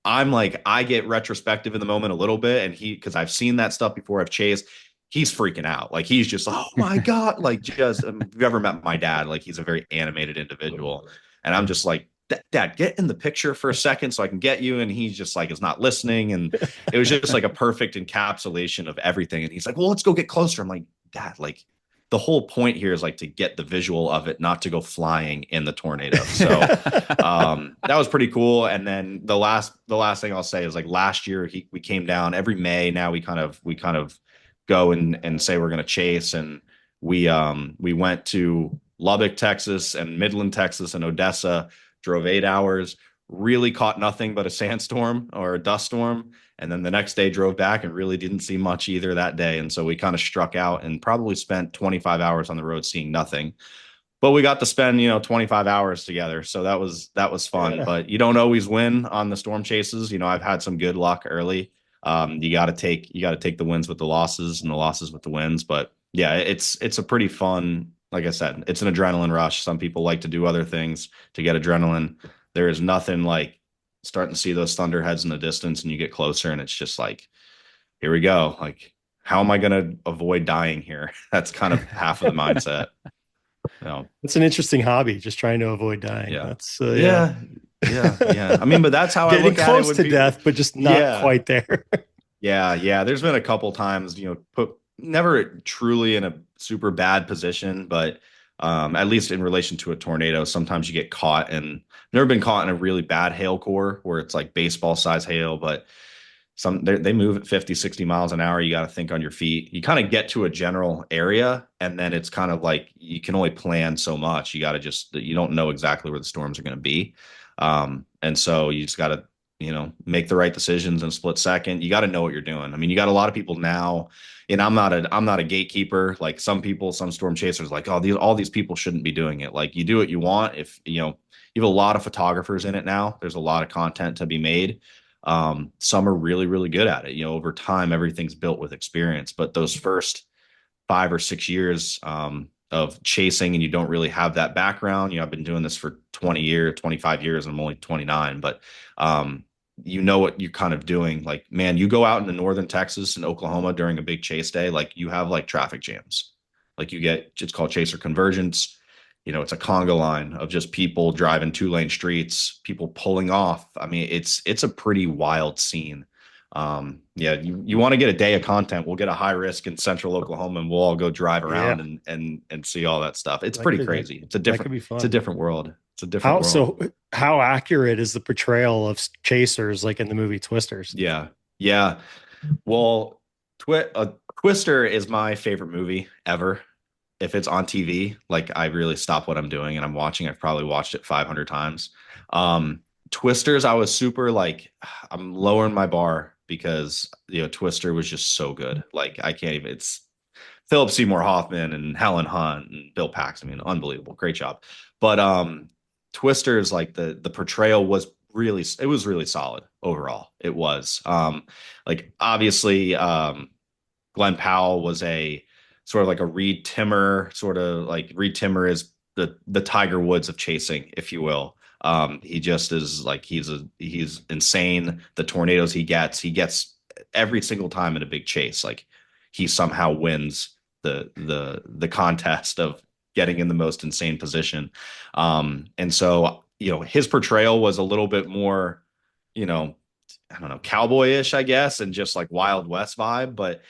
I get retrospective in the moment a little bit, and because I've seen that stuff before, I've chased. He's freaking out. Like he's just, oh my God. Like just, if you've ever met my dad, like he's a very animated individual. And I'm just like, Dad, get in the picture for a second so I can get you. And he's just is not listening. And it was just a perfect encapsulation of everything. And he's like, well, let's go get closer. I'm like, Dad, the whole point here is to get the visual of it, not to go flying in the tornado. So that was pretty cool. And then the last thing I'll say is last year we came down every May. Now we kind of go and say we're going to chase. And we went to Lubbock, Texas and Midland, Texas and Odessa, drove 8 hours, really caught nothing but a sandstorm or a dust storm. And then the next day drove back and really didn't see much either that day. And so we kind of struck out and probably spent 25 hours on the road seeing nothing. But we got to spend, 25 hours together. So that was fun. Yeah. But you don't always win on the storm chases. I've had some good luck early. You got to take the wins with the losses and the losses with the wins. But yeah, it's a pretty fun, like I said, it's an adrenaline rush. Some people like to do other things to get adrenaline. There is nothing like starting to see those thunderheads in the distance and you get closer and it's just here we go. How am I going to avoid dying here? That's kind of half of the mindset. It's an interesting hobby, just trying to avoid dying. Yeah. That's yeah. I mean, but that's how I look at it. Getting close to death, but just not quite there. Yeah. There's been a couple times, never truly in a super bad position, but at least in relation to a tornado, sometimes you get caught, and never been caught in a really bad hail core where it's baseball size hail, but they move at 50, 60 miles an hour. You got to think on your feet. You kind of get to a general area, and then it's kind of you can only plan so much. You got to you don't know exactly where the storms are going to be. And so you just got to, make the right decisions in a split second. You got to know what you're doing. I mean, you got a lot of people now, and I'm not a gatekeeper. Some storm chasers all these people shouldn't be doing it. You do what you want. If, you have a lot of photographers in it now, there's a lot of content to be made. Some are really, really good at it. Over time, everything's built with experience, but those first 5 or 6 years, of chasing, and you don't really have that background. I've been doing this for 25 years, and I'm only 29, but, what you're kind of doing. Man, you go out into northern Texas and Oklahoma during a big chase day, you have traffic jams. It's called chaser convergence. It's a conga line of just people driving 2-lane streets, people pulling off. I mean, it's a pretty wild scene. You want to get a day of content. We'll get a high risk in central Oklahoma and we'll all go drive around and see all that stuff. It's pretty crazy. It's a different world. It's a different world. So how accurate is the portrayal of chasers in the movie Twisters? Yeah. Well, Twister is my favorite movie ever. If it's on TV, I really stop what I'm doing and I'm watching. I've probably watched it 500 times. Twisters, I was super I'm lowering my bar because Twister was just so good. I can't even. It's Philip Seymour Hoffman and Helen Hunt and Bill Paxton. I mean, unbelievable, great job. But Twisters, the portrayal was really solid overall. It was obviously Glenn Powell was a sort of a Reed Timmer, Reed Timmer is the Tiger Woods of chasing, if you will. He just is he's insane. The tornadoes he gets every single time in a big chase. He somehow wins the contest of getting in the most insane position. And so, his portrayal was a little bit more, I don't know, cowboyish, I guess, and just Wild West vibe. But,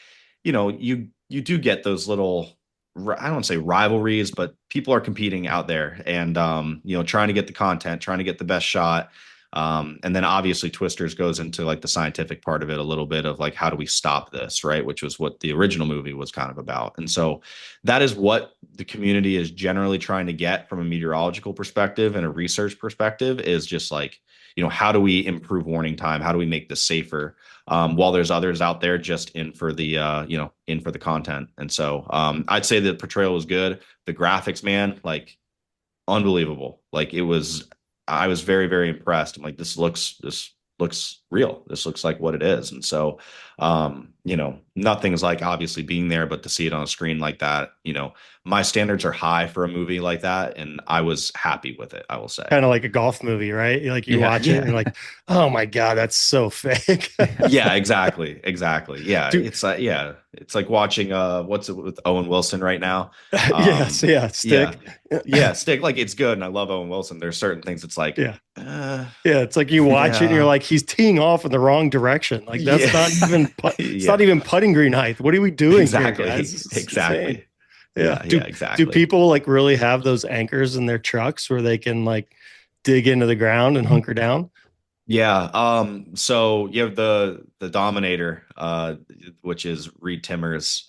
you do get those little, I don't want to say rivalries, but people are competing out there and, trying to get the content, trying to get the best shot. And then obviously Twisters goes into like the scientific part of it a little bit of like, how do we stop this, right? Which was what the original movie was kind of about. And so that is what the community is generally trying to get from a meteorological perspective and a research perspective, is just like, how do we improve warning time? How do we make this safer? While there's others out there just in for the, in for the content. And so I'd say the portrayal was good. The graphics, man, like unbelievable. Like I was very, very impressed. I'm like, this looks real. This looks like what it is. And so, nothing's like obviously being there, but to see it on a screen like that, my standards are high for a movie like that. And I was happy with it, I will say. Kind of like a golf movie, right? Like you watch it and you're like, oh my God, that's so fake. Yeah, exactly. Exactly. Yeah. Dude. It's like watching, what's it with Owen Wilson right now? Yes. Yeah. Stick. Yeah. Stick. Like, it's good. And I love Owen Wilson. There's certain things it's like, yeah. It's like you watch it and you're like, he's teeing off in the wrong direction. Like that's not even, it's not even putting green height. What are we doing? Exactly. Here, guys? Exactly. Yeah. Exactly. Do people like really have those anchors in their trucks where they can like dig into the ground and hunker down? Yeah. So you have the Dominator, which is Reed Timmer's.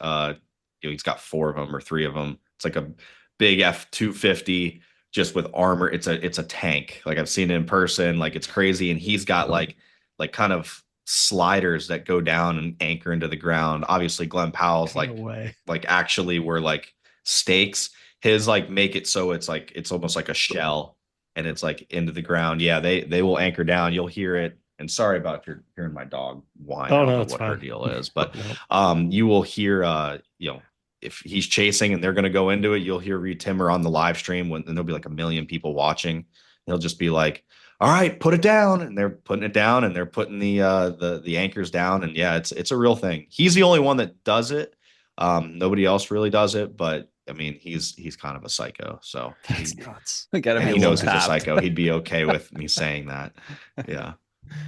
He's got 4 of them or 3 of them. It's like a big F-250 just with armor. It's a tank. Like I've seen it in person. Like it's crazy. And he's got like kind of sliders that go down and anchor into the ground. Obviously Glenn Powell's like actually were like stakes. His like make it so it's like it's almost like a shell and it's like into the ground. Yeah, they will anchor down. You'll hear it. And sorry about hearing my dog whine. Oh, I no, don't know it's what fine. her deal is, but you will hear if he's chasing and they're going to go into it, you'll hear Reed Timmer on the live stream and there'll be like 1 million people watching. He'll just be like, all right, put it down. And they're putting it down and they're putting the anchors down. And yeah, it's a real thing. He's the only one that does it. Nobody else really does it, but I mean, he's kind of a psycho. So that's nuts. He knows he's a psycho. He'd be okay with me saying that.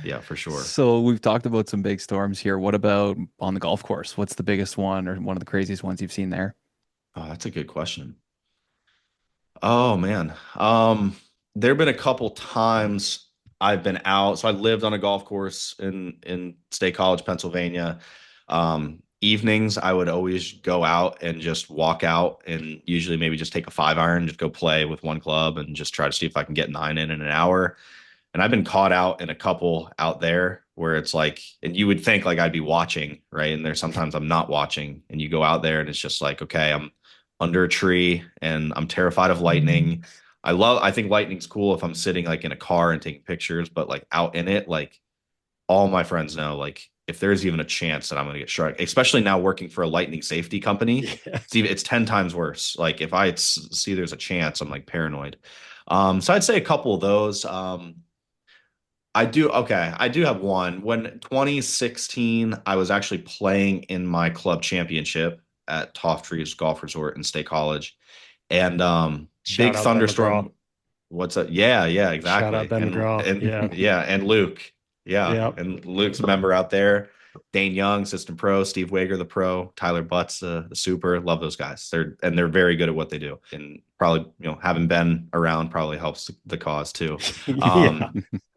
Yeah, for sure. So we've talked about some big storms here. What about on the golf course? What's the biggest one or one of the craziest ones you've seen there? Oh, that's a good question. Oh man. There have been a couple times I've been out. So I lived on a golf course in State College, Pennsylvania. Evenings, I would always go out and just walk out and usually maybe just take a 5-iron, just go play with one club and just try to see if I can get 9 in an hour. And I've been caught out in a couple out there where it's like, and you would think like I'd be watching, right? And there's sometimes I'm not watching and you go out there and it's just like, okay, I'm under a tree and I'm terrified of lightning. I think lightning's cool if I'm sitting like in a car and taking pictures, but like out in it, like all my friends know, like if there's even a chance that I'm going to get struck, especially now working for a lightning safety company, it's 10 times worse. Like if I see there's a chance, I'm like paranoid. So I'd say a couple of those. I do have one. When 2016, I was actually playing in my club championship at Toftree Golf Resort in State College. And big thunderstorm. What's up? Yeah, exactly. Shout out Ben McGraw. And Luke. And Luke's a member out there. Dane Young, assistant pro, Steve Wager, the pro, Tyler Butts, the super. Love those guys. They're very good at what they do. And probably, having been around probably helps the cause too. A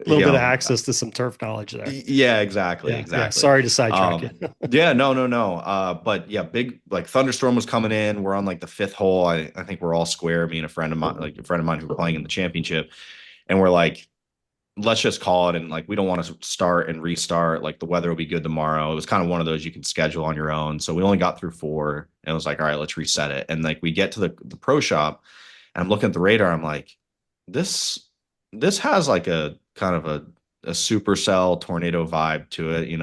little bit of access to some turf knowledge there. Yeah, exactly. Yeah, sorry to sidetrack you. No. But yeah, big like thunderstorm was coming in. We're on like the 5th hole. I think we're all square. Me and a friend of mine who were playing in the championship, and we're like, let's just call it. And like, we don't want to start and restart. Like the weather will be good tomorrow. It was kind of one of those you can schedule on your own. So we only got through 4 and it was like, all right, let's reset it. And like, we get to the pro shop and I'm looking at the radar. I'm like, this has like a kind of a supercell tornado vibe to it.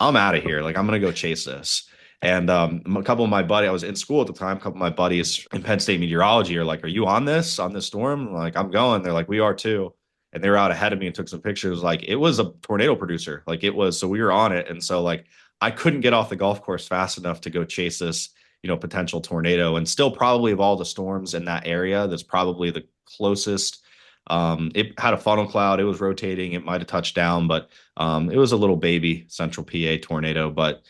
I'm out of here. Like, I'm going to go chase this. And a couple of my buddies, I was in school at the time, a couple of my buddies in Penn State meteorology are like, are you on this storm? I'm like, I'm going. They're like, we are too. And they were out ahead of me and took some pictures. Like it was a tornado producer. Like it was, so we were on it. And so like, I couldn't get off the golf course fast enough to go chase this, potential tornado. And still probably of all the storms in that area, that's probably the closest. It had a funnel cloud. It was rotating. It might've touched down, but it was a little baby central PA tornado, but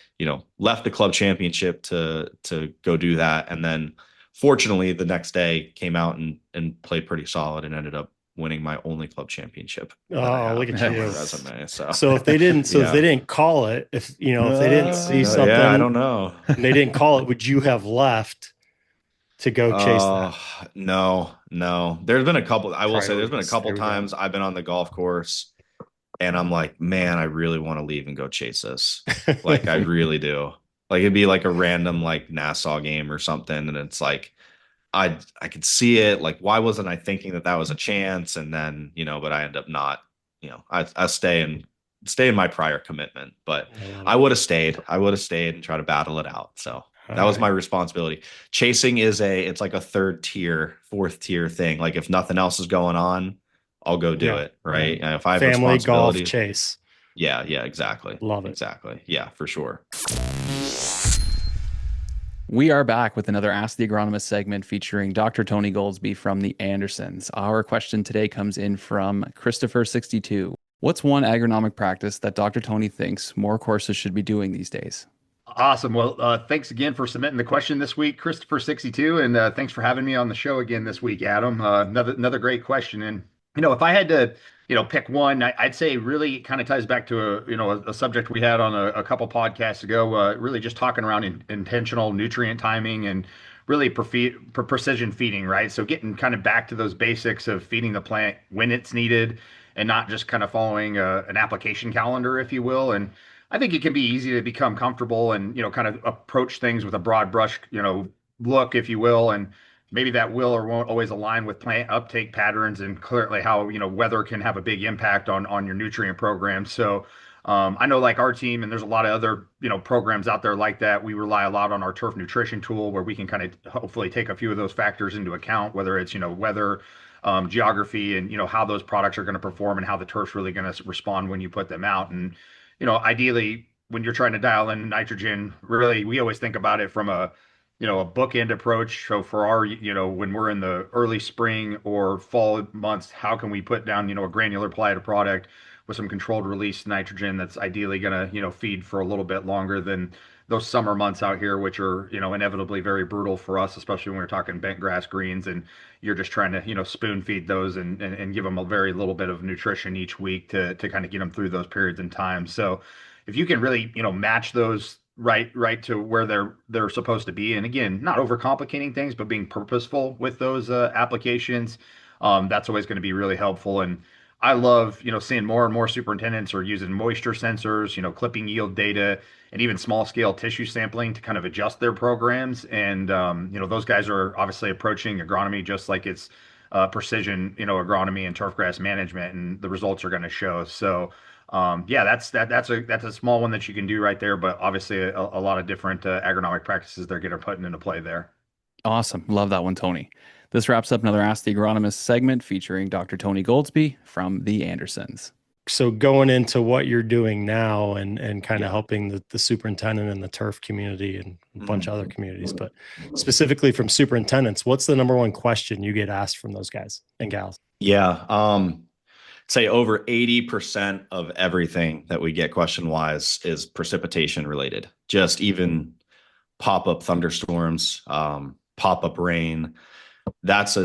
left the club championship to go do that. And then fortunately the next day came out and played pretty solid and ended up winning my only club championship. Oh, look at on you. my resume. So if they didn't, if they didn't call it, if they didn't see something, yeah, I don't know. and they didn't call it, would you have left to go chase that? No. There's been a couple. I will say there's been a Priorities. couple There we go. times I've been on the golf course, and I'm like, man, I really want to leave and go chase this. Like, I really do. Like, it'd be like a random like Nassau game or something, and it's like I could see it. Like, why wasn't I thinking that was a chance? And then, but I end up not. I stay in my prior commitment, but I would have stayed. I would have stayed and try to battle it out. So that was my responsibility. Chasing it's like a third tier, fourth tier thing. Like, if nothing else is going on, I'll go do it. Right. And if I have family golf responsibility, chase. Yeah, exactly. Love it. Exactly. Yeah, for sure. We are back with another Ask the Agronomist segment featuring Dr. Tony Goldsby from the Andersons. Our question today comes in from Christopher62. What's one agronomic practice that Dr. Tony thinks more courses should be doing these days? Awesome. Well, thanks again for submitting the question this week, Christopher62, and thanks for having me on the show again this week, Adam. Another great question. And if I had to pick one, I'd say really kind of ties back to a subject we had on a couple podcasts ago, really just talking around intentional nutrient timing and really precision feeding, right? So getting kind of back to those basics of feeding the plant when it's needed and not just kind of following an application calendar, if you will. And I think it can be easy to become comfortable and, kind of approach things with a broad brush, look, if you will. And maybe that will or won't always align with plant uptake patterns and clearly how, weather can have a big impact on your nutrient program. So I know like our team, and there's a lot of other, programs out there like that. We rely a lot on our turf nutrition tool where we can kind of hopefully take a few of those factors into account, whether it's, weather, geography, and, how those products are going to perform and how the turf's really going to respond when you put them out. And, ideally, when you're trying to dial in nitrogen, really, we always think about it from a bookend approach. So for our, when we're in the early spring or fall months, how can we put down, a granular applied product with some controlled release nitrogen that's ideally going to, feed for a little bit longer than those summer months out here, which are, inevitably very brutal for us, especially when we're talking bent grass greens and you're just trying to, spoon feed those and give them a very little bit of nutrition each week to kind of get them through those periods in time. So if you can really, match those right to where they're supposed to be, and again, not overcomplicating things, but being purposeful with those applications, that's always going to be really helpful. And I love, seeing more and more superintendents are using moisture sensors, clipping yield data, and even small scale tissue sampling to kind of adjust their programs. And, those guys are obviously approaching agronomy just like it's precision, agronomy and turfgrass management, and the results are going to show. So, that's a small one that you can do right there, but obviously a lot of different agronomic practices they're getting put into play there. Awesome. Love that one, Tony. This wraps up another Ask the Agronomist segment featuring Dr. Tony Goldsby from the Andersons. So going into what you're doing now and kind of helping the superintendent and the turf community and a bunch of other communities, but specifically from superintendents, what's the number one question you get asked from those guys and gals? Yeah. Say over 80% of everything that we get question wise is precipitation related. Just even pop-up thunderstorms, pop-up rain. That's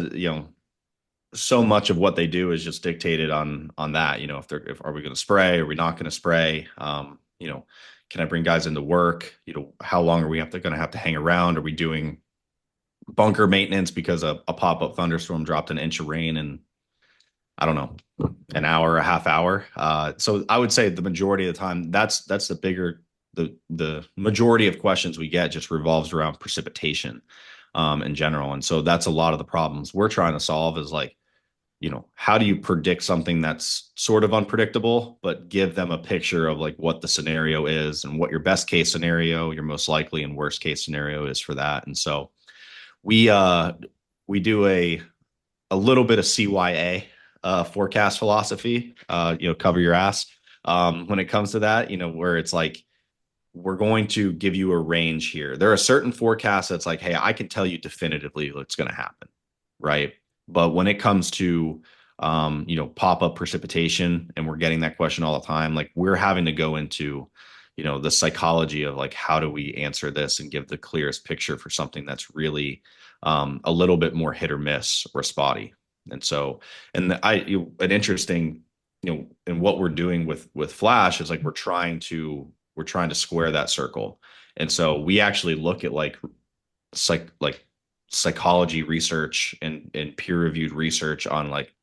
so much of what they do is just dictated on that. If are we going to spray? Are we not going to spray? Can I bring guys into work? How long are we going to have to hang around? Are we doing bunker maintenance because a pop-up thunderstorm dropped an inch of rain in, I don't know, an hour, a half hour? So I would say the majority of the time, that's the majority of questions we get just revolves around precipitation in general. And so that's a lot of the problems we're trying to solve is like, how do you predict something that's sort of unpredictable, but give them a picture of like what the scenario is and what your best case scenario, your most likely and worst case scenario is for that. And so we do a little bit of CYA forecast philosophy, cover your ass when it comes to that, where it's like, we're going to give you a range here. There are certain forecasts that's like, hey, I can tell you definitively what's going to happen, right? But when it comes to, pop-up precipitation, and we're getting that question all the time, like we're having to go into, the psychology of like, how do we answer this and give the clearest picture for something that's really a little bit more hit or miss or spotty. And so, and an interesting, and what we're doing with Flash is like we're trying to square that circle. And so we actually look at like psychology research and peer reviewed research on like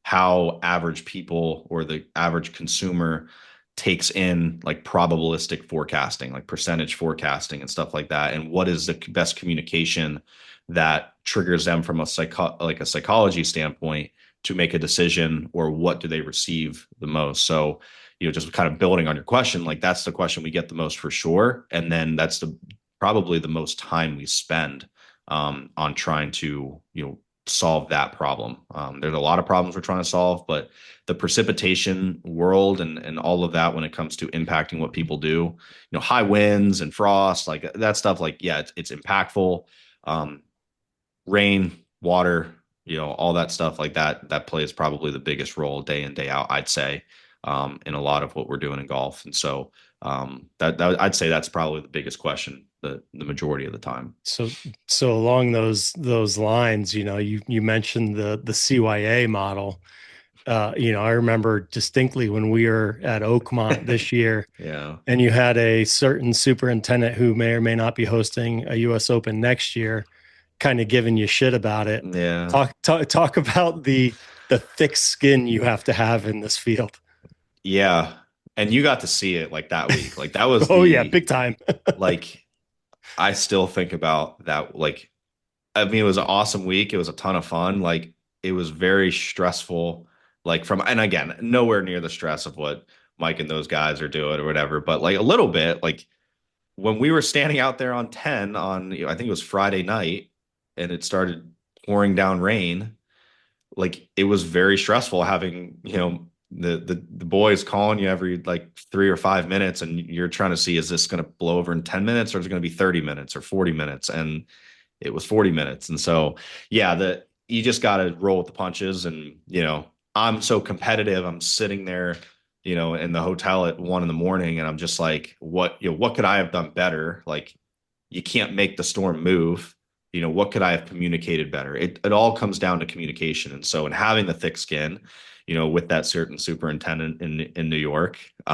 how average people or the average consumer takes in like probabilistic forecasting, like percentage forecasting and stuff like that, and what is the best communication that triggers them from a psychology standpoint to make a decision, or what do they receive the most. So, just kind of building on your question, like that's the question we get the most for sure, and then that's probably the most time we spend on trying to solve that problem. There's a lot of problems we're trying to solve, but the precipitation world and all of that when it comes to impacting what people do, high winds and frost, like that stuff, like, yeah, it's impactful. Rain, water, all that stuff like that plays probably the biggest role day in, day out, I'd say, in a lot of what we're doing in golf. And so that I'd say that's probably the biggest question the majority of the time. So along those lines, you mentioned the CYA model. I remember distinctly when we were at Oakmont this year, yeah, and you had a certain superintendent who may or may not be hosting a US Open next year, kind of giving you shit about it. Yeah. Talk about the thick skin you have to have in this field. Yeah. And you got to see it like that week. Like that was yeah, big time. like I still think about that. Like, I mean, it was an awesome week. It was a ton of fun. Like it was very stressful, like and again, nowhere near the stress of what Mike and those guys are doing or whatever, but like a little bit, like when we were standing out there on 10 on, I think it was Friday night, and it started pouring down rain, like it was very stressful having, the boys calling you every like 3 or 5 minutes, and you're trying to see, is this going to blow over in 10 minutes or is it going to be 30 minutes or 40 minutes? And it was 40 minutes. And so, yeah, you just got to roll with the punches. And, I'm so competitive. I'm sitting there, in the hotel at 1 a.m, and I'm just like, what could I have done better? Like, you can't make the storm move. What could I have communicated better? It all comes down to communication. And so, in having the thick skin, with that certain superintendent in New York, we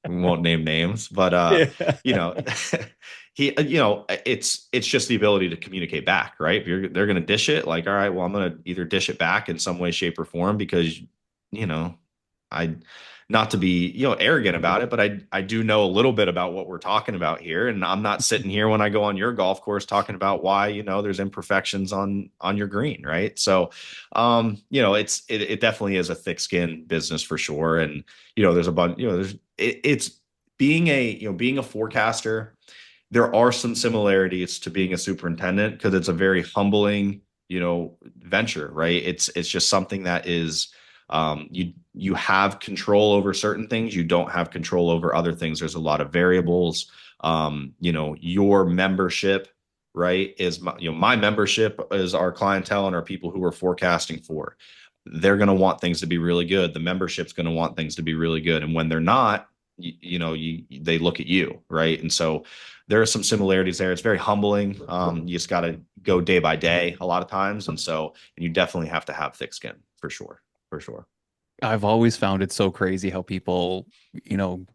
won't name names, but he, it's just the ability to communicate back, right? If they're going to dish it, like, all right, well, I'm going to either dish it back in some way, shape, or form, because, not to be, arrogant about it, but I do know a little bit about what we're talking about here. And I'm not sitting here when I go on your golf course talking about why, there's imperfections on your green. Right. So, it definitely is a thick skin business for sure. And, there's a bunch, it's being a forecaster. There are some similarities to being a superintendent because it's a very humbling, venture, right? It's just something that is, you have control over certain things. You don't have control over other things. There's a lot of variables. Your membership, right, is my membership is our clientele and our people who we're forecasting for. They're going to want things to be really good. The membership's going to want things to be really good. And when they're not, they look at you, right? And so there are some similarities there. It's very humbling. You just got to go day by day a lot of times. And you definitely have to have thick skin for sure. For sure. I've always found it so crazy how people,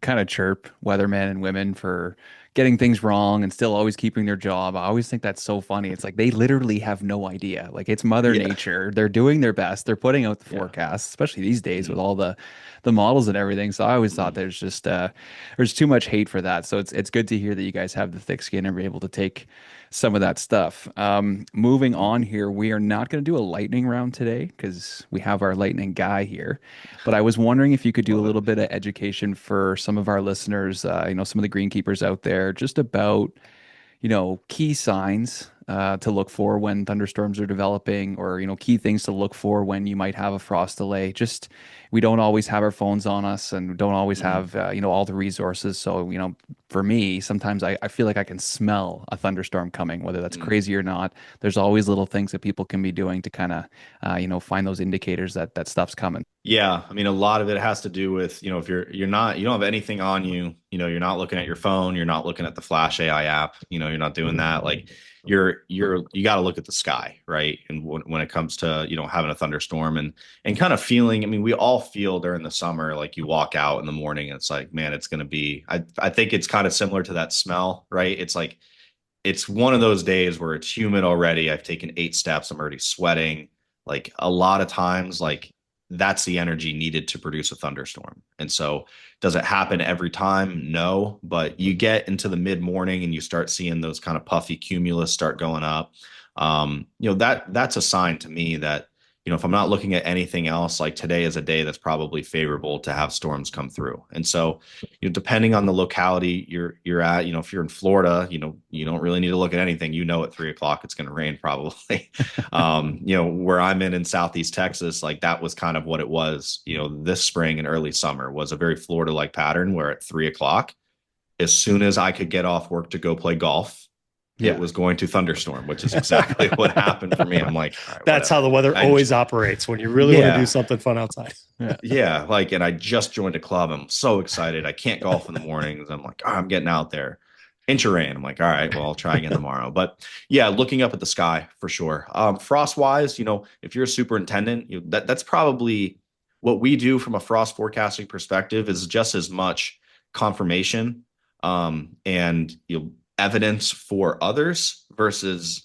kind of chirp weathermen and women for getting things wrong and still always keeping their job. I always think that's so funny. It's like they literally have no idea. Like it's Mother Nature. They're doing their best. They're putting out the forecasts, especially these days with all the models and everything. So I always thought there's just there's too much hate for that. So it's good to hear that you guys have the thick skin and are able to take some of that stuff. Moving on here, we are not going to do a lightning round today because we have our lightning guy here. But I was wondering if you could do a little bit of education for some of our listeners, some of the greenkeepers out there, just about, key signs to look for when thunderstorms are developing, or, key things to look for when you might have a frost delay. Just, we don't always have our phones on us and don't always have, all the resources. So, for me, sometimes I feel like I can smell a thunderstorm coming, whether that's crazy or not. There's always little things that people can be doing to kind of, find those indicators that stuff's coming. Yeah. I mean, a lot of it has to do with, if you don't have anything on you, you're not looking at your phone, you're not looking at the Flash AI app, you're not doing that. Like you're you got to look at the sky, right? And when it comes to, having a thunderstorm and kind of feeling, I mean, we all feel during the summer, like you walk out in the morning and it's like, man, it's going to be, I think it's kind of similar to that smell, right? It's like, it's one of those days where it's humid already. I've taken 8 steps. I'm already sweating. Like a lot of times, like that's the energy needed to produce a thunderstorm. And so does it happen every time? No, but you get into the mid morning and you start seeing those kind of puffy cumulus start going up. That's a sign to me that, if I'm not looking at anything else, like today is a day that's probably favorable to have storms come through. And so, depending on the locality you're at, if you're in Florida, you don't really need to look at anything. At 3:00 it's going to rain probably. Where I'm in Southeast Texas, like that was kind of what it was. This spring and early summer was a very Florida-like pattern where at 3:00, as soon as I could get off work to go play golf, it was going to thunderstorm, which is exactly what happened for me. I'm like, all right, That's whatever. how the weather always operates when you really want to do something fun outside. Yeah. Like, and I just joined a club. I'm so excited. I can't golf in the mornings. I'm like, I'm getting out there. Inch of rain. I'm like, all right, well, I'll try again tomorrow. But yeah, looking up at the sky for sure. Frost wise, if you're a superintendent, that's probably what we do from a frost forecasting perspective is just as much confirmation, and, evidence for others versus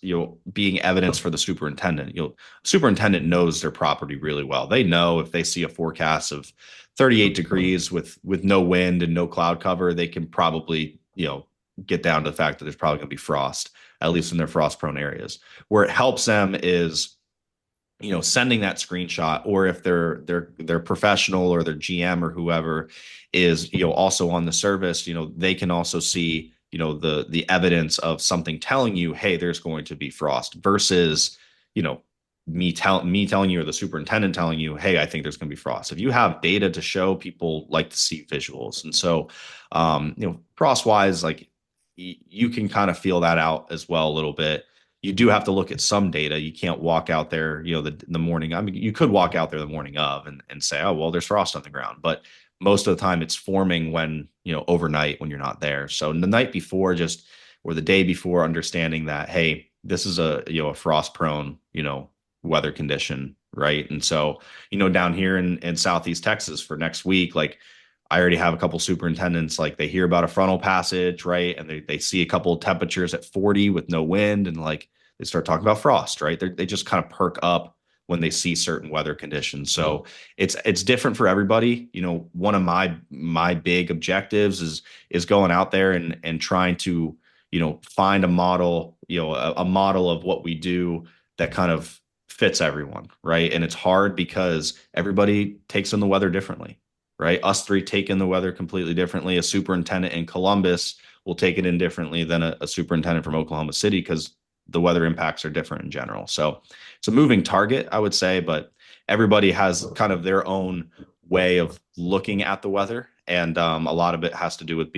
being evidence for the superintendent. Superintendent knows their property really well. They know if they see a forecast of 38 degrees with no wind and no cloud cover, they can probably get down to the fact that there's probably going to be frost, at least in their frost prone areas. Where it helps them is sending that screenshot, or if they're professional or their GM or whoever is also on the service, they can also see the evidence of something telling you, hey, there's going to be frost versus, me telling you or the superintendent telling you, hey, I think there's going to be frost. If you have data to show, people like to see visuals. And so, frost wise, like you can kind of feel that out as well a little bit. You do have to look at some data. You can't walk out there, the morning. I mean, you could walk out there the morning of and say, oh, well, there's frost on the ground, but most of the time it's forming when, overnight when you're not there. So the night before or the day before, understanding that, hey, this is a frost prone, weather condition. Right. And so, down here in Southeast Texas for next week, like I already have a couple superintendents, like they hear about a frontal passage, right? And they see a couple of temperatures at 40 with no wind, and like they start talking about frost, right? They just kind of perk up when they see certain weather conditions. So it's different for everybody. One of my big objectives is going out there and trying to, find a model, a model of what we do that kind of fits everyone, right? And it's hard because everybody takes in the weather differently, right? Us three take in the weather completely differently. A superintendent in Columbus will take it in differently than a superintendent from Oklahoma City because the weather impacts are different in general. So it's a moving target, I would say, but everybody has kind of their own way of looking at the weather. And a lot of it has to do with,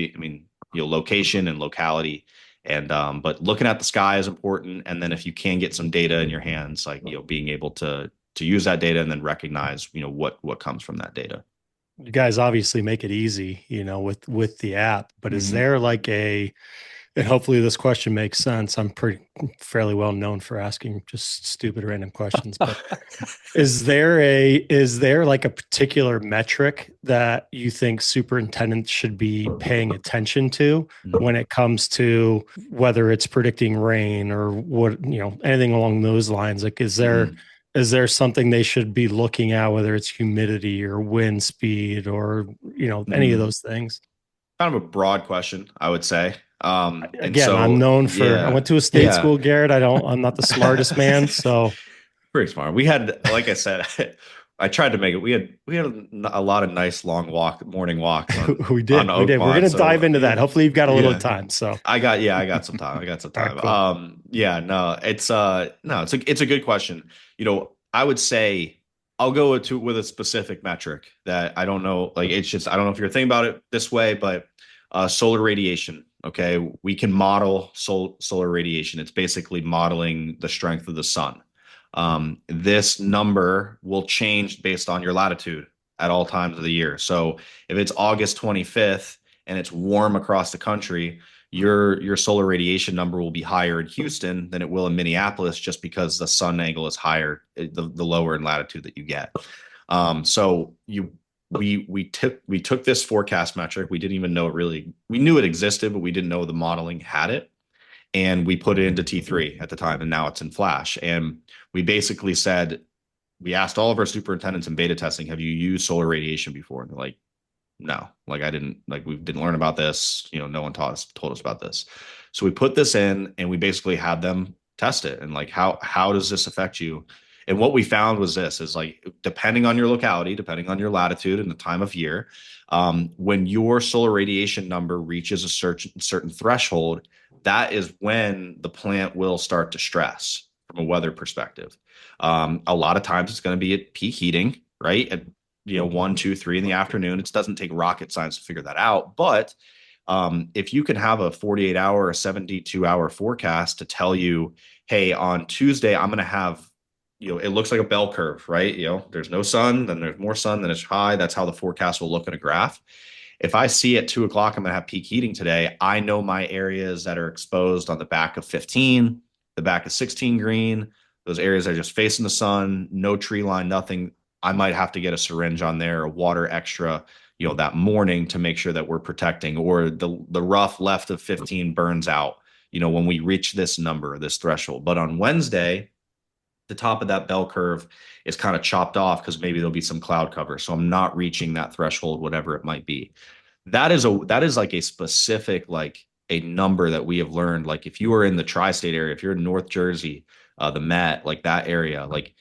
location and locality. And but looking at the sky is important. And then if you can get some data in your hands, like, being able to use that data and then recognize, what comes from that data. You guys obviously make it easy, with the app, but is there like and hopefully this question makes sense. I'm fairly well known for asking just stupid random questions, but is there like a particular metric that you think superintendents should be paying attention to when it comes to whether it's predicting rain or what, anything along those lines? Like, is there something they should be looking at, whether it's humidity or wind speed or, any of those things? Kind of a broad question, I would say. Again, I'm known for, I went to a state school, Garrett. I'm not the smartest man. So pretty smart. We had, like I said, I tried to make it. We had a lot of nice long morning walks. We did. We're going to dive into that. Hopefully you've got a little time. So I got some time. Right, cool. It's a good question. I would say I'll go with a specific metric that I don't know. Like, it's just, I don't know if you're thinking about it this way, but solar radiation. Okay. We can model solar radiation. It's basically modeling the strength of the sun. This number will change based on your latitude at all times of the year. So if it's August 25th and it's warm across the country, your solar radiation number will be higher in Houston than it will in Minneapolis, just because the sun angle is higher the lower in latitude that you get. So we took this forecast metric. We didn't even know it really. We knew it existed, but we didn't know the modeling had it. And we put it into T3 at the time, and now it's in Flash. And we basically said, we asked all of our superintendents in beta testing, have you used solar radiation before? And they're like, no, like we didn't learn about this. No one told us about this. So we put this in, and we basically had them test it. And like, how does this affect you? And what we found was this is like, depending on your locality, depending on your latitude and the time of year, when your solar radiation number reaches a certain threshold, that is when the plant will start to stress from a weather perspective. A lot of times it's going to be at peak heating, right? At 1, 2, 3 in the afternoon. It doesn't take rocket science to figure that out. But if you can have a 48-hour or 72-hour forecast to tell you, hey, on Tuesday, I'm going to have, it looks like a bell curve, right? There's no sun, then there's more sun, then it's high. That's how the forecast will look in a graph. If I see at 2 o'clock, I'm going to have peak heating today, I know my areas that are exposed on the back of 15, the back of 16 green, those areas that are just facing the sun, no tree line, nothing. I might have to get a syringe on there or water extra, that morning to make sure that we're protecting, or the rough left of 15 burns out, when we reach this number, this threshold. But on Wednesday, the top of that bell curve is kind of chopped off because maybe there'll be some cloud cover. So I'm not reaching that threshold, whatever it might be. That is like a specific, like a number that we have learned. Like if you are in the tri-state area, if you're in North Jersey, the Met, like that area, like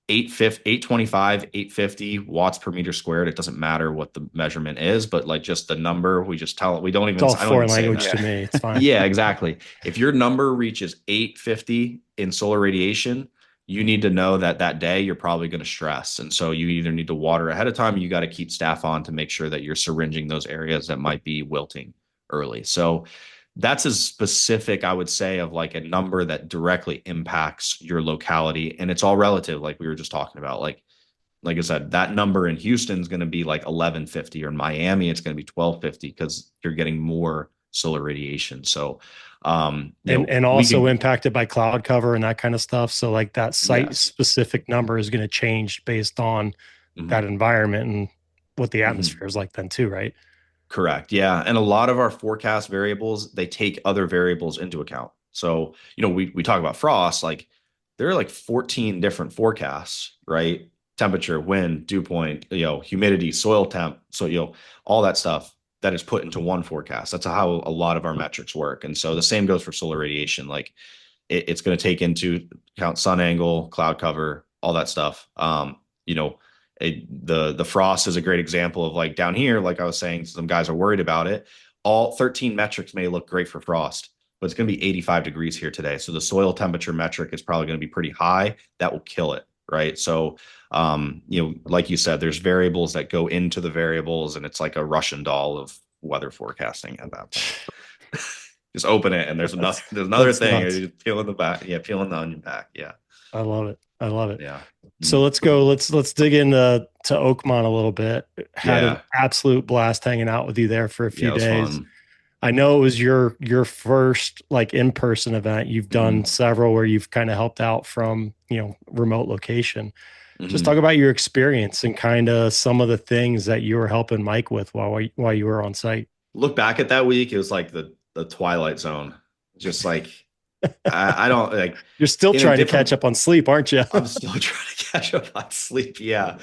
825, 850 watts per meter squared. It doesn't matter what the measurement is, but like just the number, we just tell it. We don't even. It's all I don't foreign even say language that. to me. It's fine. Yeah, exactly. If your number reaches 850 in solar radiation, you need to know that that day you're probably going to stress. And so you either need to water ahead of time, or you got to keep staff on to make sure that you're syringing those areas that might be wilting early. So that's as specific, I would say, of like a number that directly impacts your locality. And it's all relative, like we were just talking about. Like I said, that number in Houston is going to be like 1150, or in Miami, it's going to be 1250 because you're getting more solar radiation. So, and also impacted by cloud cover and that kind of stuff. So like that site specific number is going to change based on that environment and what the atmosphere is like then too, right? Correct. Yeah. And a lot of our forecast variables, they take other variables into account. So, we talk about frost, like there are like 14 different forecasts, right? Temperature, wind, dew point, humidity, soil temp. So, all that stuff that is put into one forecast. That's how a lot of our metrics work. And so the same goes for solar radiation. Like it's going to take into account sun angle, cloud cover, all that stuff. The frost is a great example of like down here, like I was saying, some guys are worried about it. All 13 metrics may look great for frost, but it's going to be 85 degrees here today. So the soil temperature metric is probably going to be pretty high. That will kill it. Right. So, like you said, there's variables that go into the variables, and it's like a Russian doll of weather forecasting at that point. Just open it and there's another thing. You're just peeling the back. Yeah. Peeling the onion back. Yeah. I love it. Yeah. So let's dig into Oakmont a little bit. Had an absolute blast hanging out with you there for a few days. Fun. I know it was your first like in-person event. You've done several where you've kind of helped out from, remote location. Just talk about your experience and kind of some of the things that you were helping Mike with while you were on site. Look back at that week. It was like the Twilight Zone. Just like, I don't like. You're still trying to catch up on sleep, aren't you? I'm still trying to catch up on sleep. Yeah.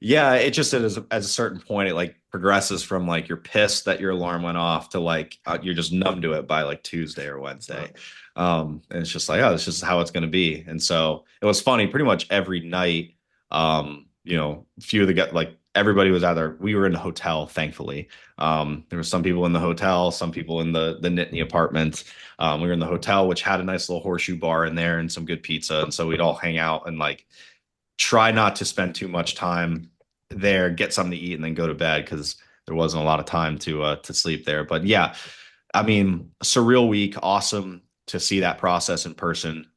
Yeah. It just, at a certain point, it like progresses from like you're pissed that your alarm went off to like, you're just numb to it by like Tuesday or Wednesday. And it's just like, oh, this is how it's going to be. And so it was funny pretty much every night. Few of the guys, like everybody was we were in a hotel, thankfully. There were some people in the hotel, some people in the Nittany apartment. We were in the hotel, which had a nice little horseshoe bar in there and some good pizza. And so we'd all hang out and like try not to spend too much time there, get something to eat and then go to bed, because there wasn't a lot of time to sleep there. But yeah, I mean, surreal week. Awesome to see that process in person.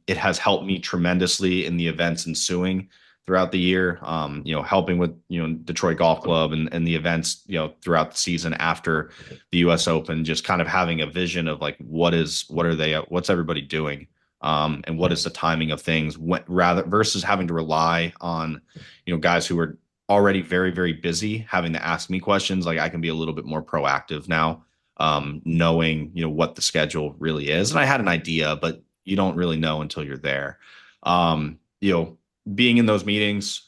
It has helped me tremendously in the events ensuing. throughout the year, helping with, Detroit Golf Club and the events, throughout the season after the US Open, just kind of having a vision of like, what's everybody doing? And what is the timing of things rather versus having to rely on, guys who are already very, very busy having to ask me questions. Like I can be a little bit more proactive now, knowing, what the schedule really is. And I had an idea, but you don't really know until you're there. Being in those meetings,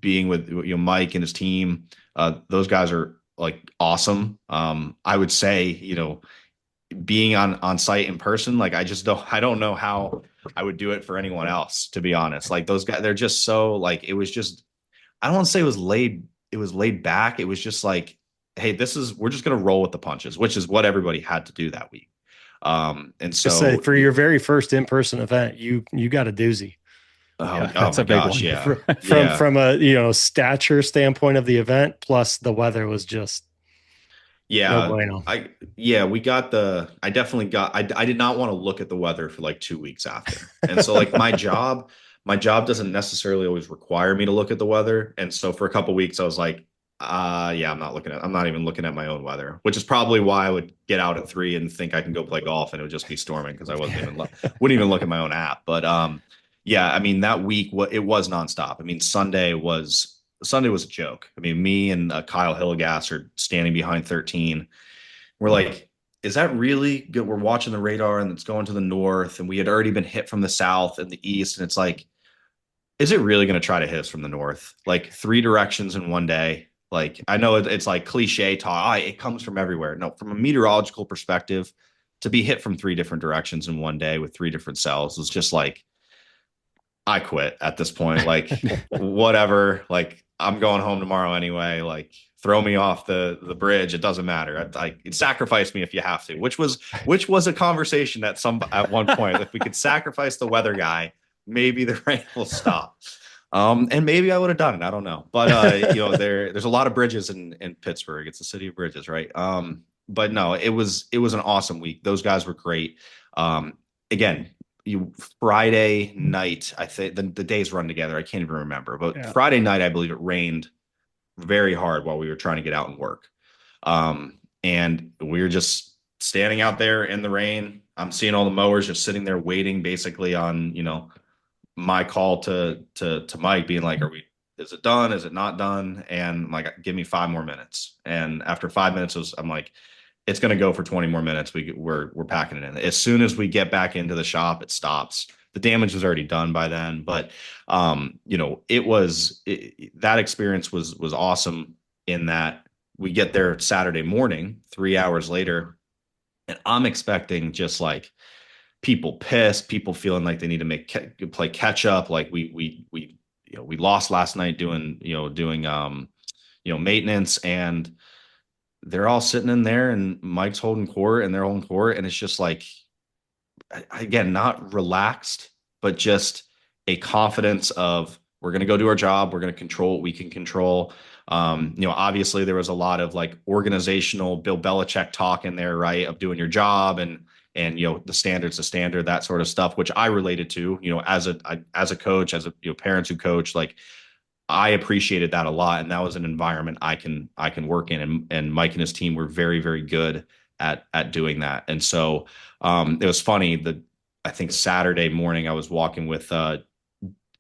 being with, Mike and his team, those guys are like awesome. I would say, being on site in person, like I don't know how I would do it for anyone else, to be honest. Like those guys, they're just so like, it was just, I don't want to say it was laid back. It was just like, hey, we're just going to roll with the punches, which is what everybody had to do that week. And so say for your very first in-person event, you got a doozy. That's a big one. Yeah. From a, stature standpoint of the event, plus the weather was just, yeah, no bueno. I definitely got, I did not want to look at the weather for like 2 weeks after. And so like my job doesn't necessarily always require me to look at the weather. And so for a couple of weeks, I was like, I'm not even looking at my own weather, which is probably why I would get out at 3 and think I can go play golf and it would just be storming because I wouldn't even look at my own app. But, I mean, that week, it was nonstop. I mean, Sunday was a joke. I mean, me and Kyle Hillegas are standing behind 13. We're like, is that really good? We're watching the radar and it's going to the north, and we had already been hit from the south and the east. And it's like, is it really going to try to hit us from the north? Like 3 directions in one day. Like, I know it's like cliche talk. It comes from everywhere. No, from a meteorological perspective, to be hit from 3 different directions in one day with 3 different cells is just like, I quit at this point. Like, whatever. Like, I'm going home tomorrow anyway. Like, throw me off the bridge. It doesn't matter. Sacrifice me if you have to. Which was a conversation at one point. If we could sacrifice the weather guy, maybe the rain will stop. And maybe I would have done it. I don't know. But there's a lot of bridges in Pittsburgh. It's the city of bridges, right? But no, it was an awesome week. Those guys were great. Again, Friday night, I think the days run together. I can't even remember, but Friday night, I believe it rained very hard while we were trying to get out and work. And we were just standing out there in the rain. I'm seeing all the mowers just sitting there waiting, basically on, my call to Mike being like, is it done? Is it not done? And I'm like, give me 5 more minutes. And after 5 minutes, I'm like, it's going to go for 20 more minutes. We're packing it in. As soon as we get back into the shop, it stops. The damage was already done by then, but that experience was awesome in that we get there Saturday morning, 3 hours later, and I'm expecting just like people pissed, people feeling like they need to play catch up. Like we lost last night doing maintenance, and they're all sitting in there and Mike's holding court and they're holding court. And it's just like, again, not relaxed, but just a confidence of, we're going to go do our job. We're going to control what we can control. Obviously there was a lot of like organizational Bill Belichick talk in there, right? Of doing your job and the standard, that sort of stuff, which I related to, as a coach, as parents who coach, like, I appreciated that a lot. And that was an environment I can work in. And Mike and his team were very, very good at doing that. And so it was funny that I think Saturday morning I was walking with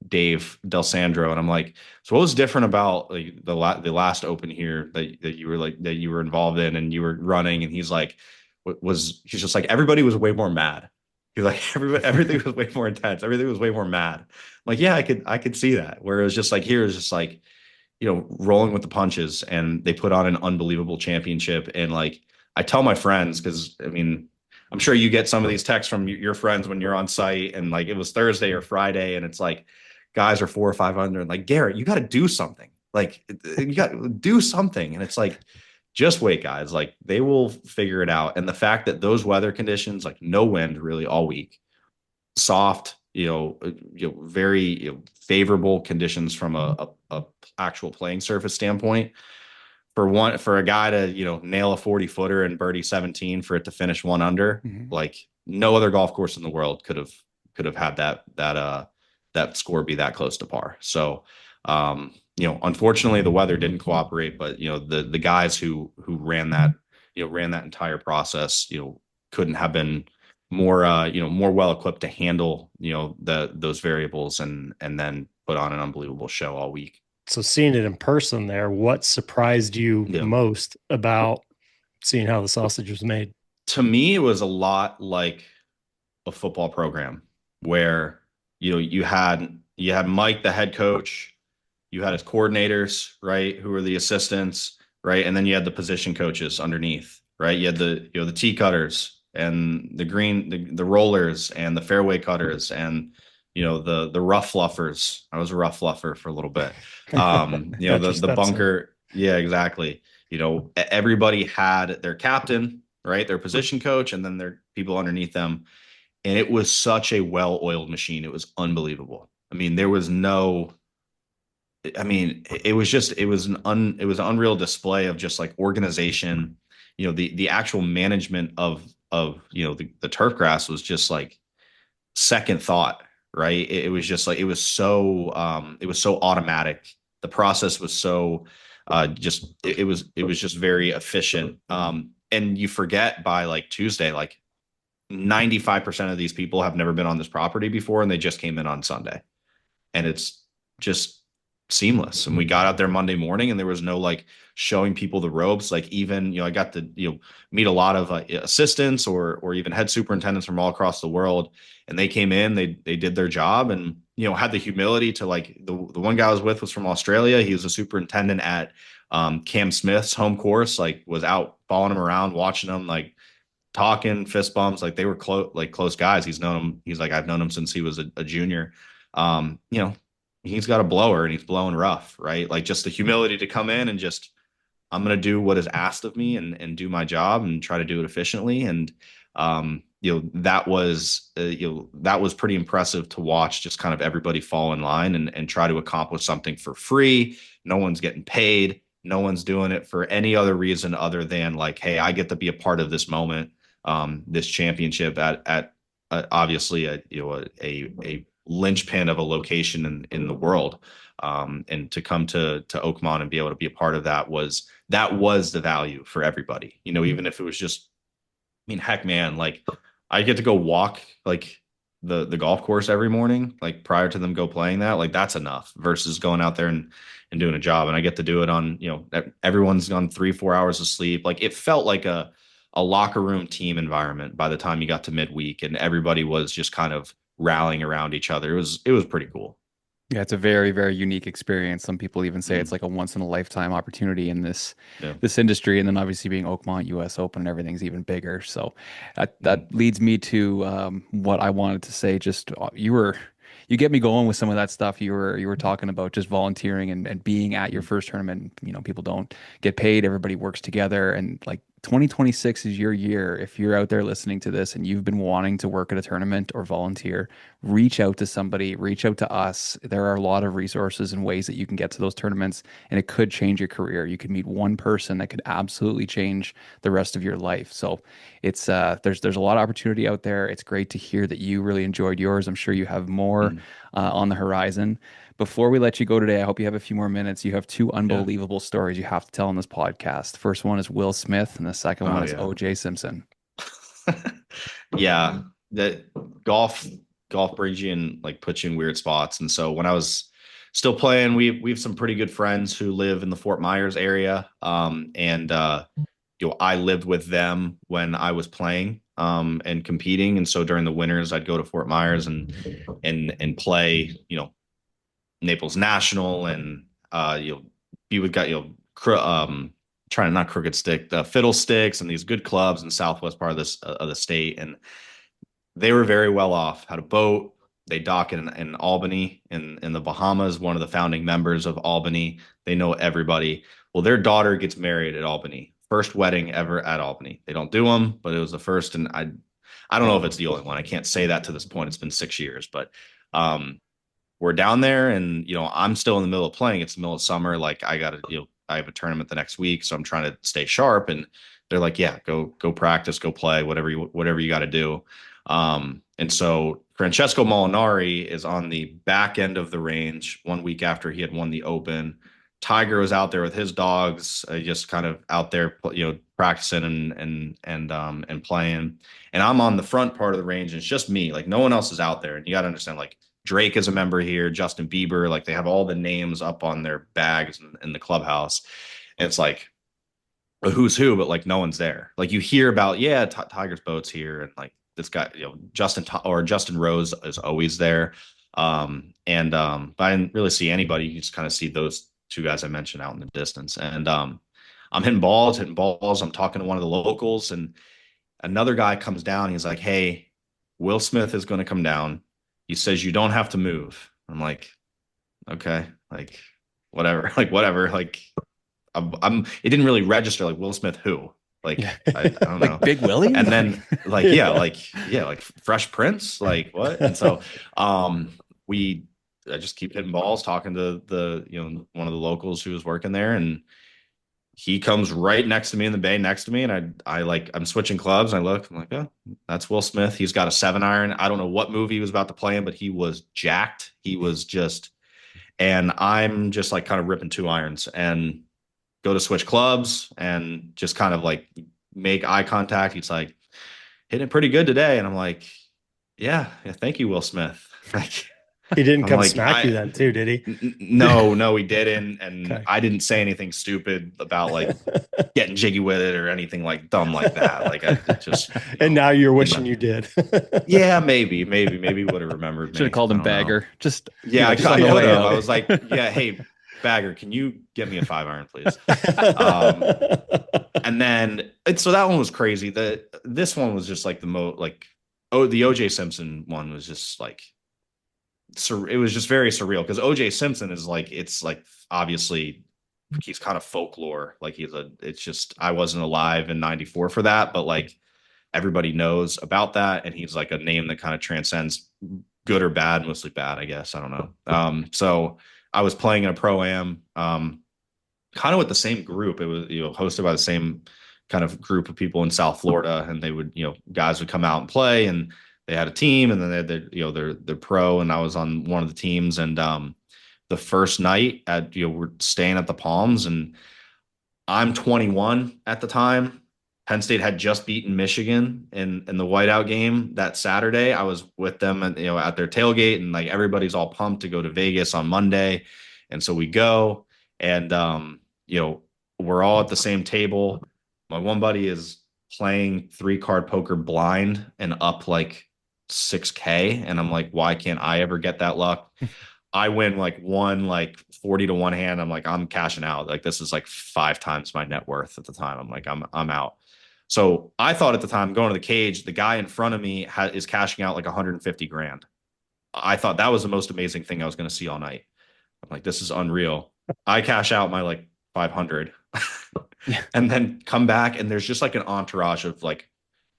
Dave Del Sandro, and I'm like, so what was different about like, the last Open here that you were involved in and you were running? And he's like, he's just like, everybody was way more mad. He's like, everything was way more intense. Everything was way more mad. I'm like, yeah, I could see that. Where it was just like, here is just like, rolling with the punches, and they put on an unbelievable championship. And like, I tell my friends, because I mean, I'm sure you get some of these texts from your friends when you're on site, and like, it was Thursday or Friday, and it's like, guys are 4 or 5 under, and like, Garrett, you got to do something. Like, you got to do something. And it's like, just wait, guys. Like, they will figure it out. And the fact that those weather conditions, like no wind really all week, soft, very favorable conditions from a actual playing surface standpoint, for a guy to nail a 40-footer and birdie 17 for it to finish 1 under, like no other golf course in the world could have had that that score be that close to par. So, unfortunately the weather didn't cooperate, but, the guys who ran that, ran that entire process, couldn't have been more, more well equipped to handle, those variables and then put on an unbelievable show all week. So seeing it in person there, what surprised you Yeah. most about seeing how the sausage was made? To me, it was a lot like a football program where, you had Mike, the head coach, you had his coordinators, right, who were the assistants, right, and then you had the position coaches underneath, right. You had the tee cutters and the rollers and the fairway cutters and the rough fluffers. I was a rough fluffer for a little bit. The bunker. Yeah, exactly. Everybody had their captain, right, their position coach, and then their people underneath them. And it was such a well-oiled machine. It was unbelievable. I mean, there was no, I mean, it was an unreal display of just like organization. The actual management of the turf grass was just like second thought, right? It was just like it was so automatic. The process was so it was just very efficient. And you forget by like Tuesday, like 95% of these people have never been on this property before, and they just came in on Sunday, and it's just seamless. And we got out there Monday morning, and there was no like showing people the ropes. Like even, I got to, meet a lot of assistants or even head superintendents from all across the world. And they came in, they did their job, and, had the humility to like, the one guy I was with was from Australia. He was a superintendent at Cam Smith's home course, like was out following him around, watching him, like talking, fist bumps, like they were close guys. He's known him. He's like, I've known him since he was a junior. He's got a blower and he's blowing rough, right? Like just the humility to come in and just, I'm going to do what is asked of me and do my job and try to do it efficiently. And, that was pretty impressive to watch, just kind of everybody fall in line and try to accomplish something for free. No one's getting paid. No one's doing it for any other reason other than like, hey, I get to be a part of this moment, this championship at obviously a linchpin of a location in the world. And to come to Oakmont and be able to be a part of that was the value for everybody, even if it was just, I mean, heck, man, like I get to go walk like the golf course every morning, like prior to them go playing that, like that's enough versus going out there and doing a job. And I get to do it on, everyone's on 3-4 hours of sleep. Like it felt like a locker room team environment by the time you got to midweek, and everybody was just kind of rallying around each other. It was pretty cool. Yeah, it's a very, very unique experience. Some people even say it's like a once in a lifetime opportunity in this industry. And then obviously being Oakmont, US Open, and everything's even bigger. So that leads me to what I wanted to say. Just you get me going with some of that stuff you were talking about, just volunteering and being at your first tournament. People don't get paid. Everybody works together, and like 2026 is your year. If you're out there listening to this and you've been wanting to work at a tournament or volunteer, reach out to somebody, reach out to us. There are a lot of resources and ways that you can get to those tournaments, and it could change your career. You could meet one person that could absolutely change the rest of your life. So it's there's a lot of opportunity out there. It's great to hear that you really enjoyed yours. I'm sure you have more on the horizon. Before we let you go today, I hope you have a few more minutes. You have two unbelievable stories you have to tell on this podcast. The first one is Will Smith, and the second one is O.J. Simpson. Yeah, that golf brings you in, like puts you in weird spots. And so when I was still playing, we have some pretty good friends who live in the Fort Myers area, and I lived with them when I was playing and competing. And so during the winters, I'd go to Fort Myers and play, Naples National, and you would got trying to not crooked stick, the fiddlesticks, and these good clubs in the southwest part of the state. And they were very well off, had a boat. They dock in Albany in the Bahamas, one of the founding members of Albany. They know everybody. Well, their daughter gets married at Albany. First wedding ever at Albany. They don't do them, but it was the first. And I don't know if it's the only one. I can't say that to this point. It's been 6 years, but we're down there, and I'm still in the middle of playing. It's the middle of summer. Like I have a tournament the next week, so I'm trying to stay sharp. And they're like, yeah, go practice, go play, whatever you got to do. And so Francesco Molinari is on the back end of the range 1 week after he had won the Open. Tiger was out there with his dogs, just kind of out there, practicing and playing. And I'm on the front part of the range, and it's just me. Like, no one else is out there. And you got to understand, like, Drake is a member here, Justin Bieber, like, they have all the names up on their bags in the clubhouse. And it's like a who's who, but like no one's there. Like, you hear about, Tiger's boat's here, and like this guy, Justin Rose is always there. But I didn't really see anybody. You just kind of see those two guys I mentioned out in the distance. And I'm hitting balls. I'm talking to one of the locals, and another guy comes down. He's like, "Hey, Will Smith is going to come down. He says you don't have to move." I'm like, "Okay, like whatever, like whatever." Like, it didn't really register, like, Will Smith who? Like, I don't know. Like Big Willie? And then like, like Fresh Prince, like what? And so I just keep hitting balls, talking to one of the locals who was working there, and he comes right next to me in the bay next to me, and I'm switching clubs, and I look, I'm like, "Oh, that's Will Smith. He's got a 7-iron. I don't know what movie he was about to play in, but he was jacked. He was just, and I'm just like kind of ripping 2 irons and go to switch clubs and just kind of like make eye contact. He's like, "Hitting it pretty good today." And I'm like, yeah, thank you, Will Smith. Like, He didn't I'm come like, smack you then too, did he? No, he didn't. And Okay. I didn't say anything stupid about like getting jiggy with it or anything like dumb like that. Like, I just, And now you're wishing you did. yeah, maybe would have remembered me. Should have called him I don't know. Bagger. Just Yeah, I just on the could way have. out. I was like, yeah, hey, Bagger, can you get me a 5-iron, please? And then, so that one was crazy. This one was just like the OJ Simpson one was just like, it was just very surreal, because OJ Simpson is like, it's like, obviously he's kind of folklore. Like, it's just, I wasn't alive in 94 for that, but like everybody knows about that. And he's like a name that kind of transcends good or bad, mostly bad, I guess. I don't know. So I was playing in a pro-am, kind of with the same group. It was, hosted by the same kind of group of people in South Florida, and they would, guys would come out and play, and they had a team, and then they had their pro, and I was on one of the teams. And the first night we're staying at the Palms, and I'm 21 at the time. Penn State had just beaten Michigan in the whiteout game that Saturday. I was with them at their tailgate, and like everybody's all pumped to go to Vegas on Monday. And so we go, and we're all at the same table. My one buddy is playing 3-card poker blind and up like 6K, and I'm like, why can't I ever get that luck? I win like 40 to 1 hand. I'm like, I'm cashing out. Like, this is like 5 times my net worth at the time. I'm like, I'm out. So I thought at the time, going to the cage, the guy in front of me is cashing out like 150 grand. I thought that was the most amazing thing I was going to see all night. I'm like, this is unreal. I cash out my like 500 and then come back, and there's just like an entourage of like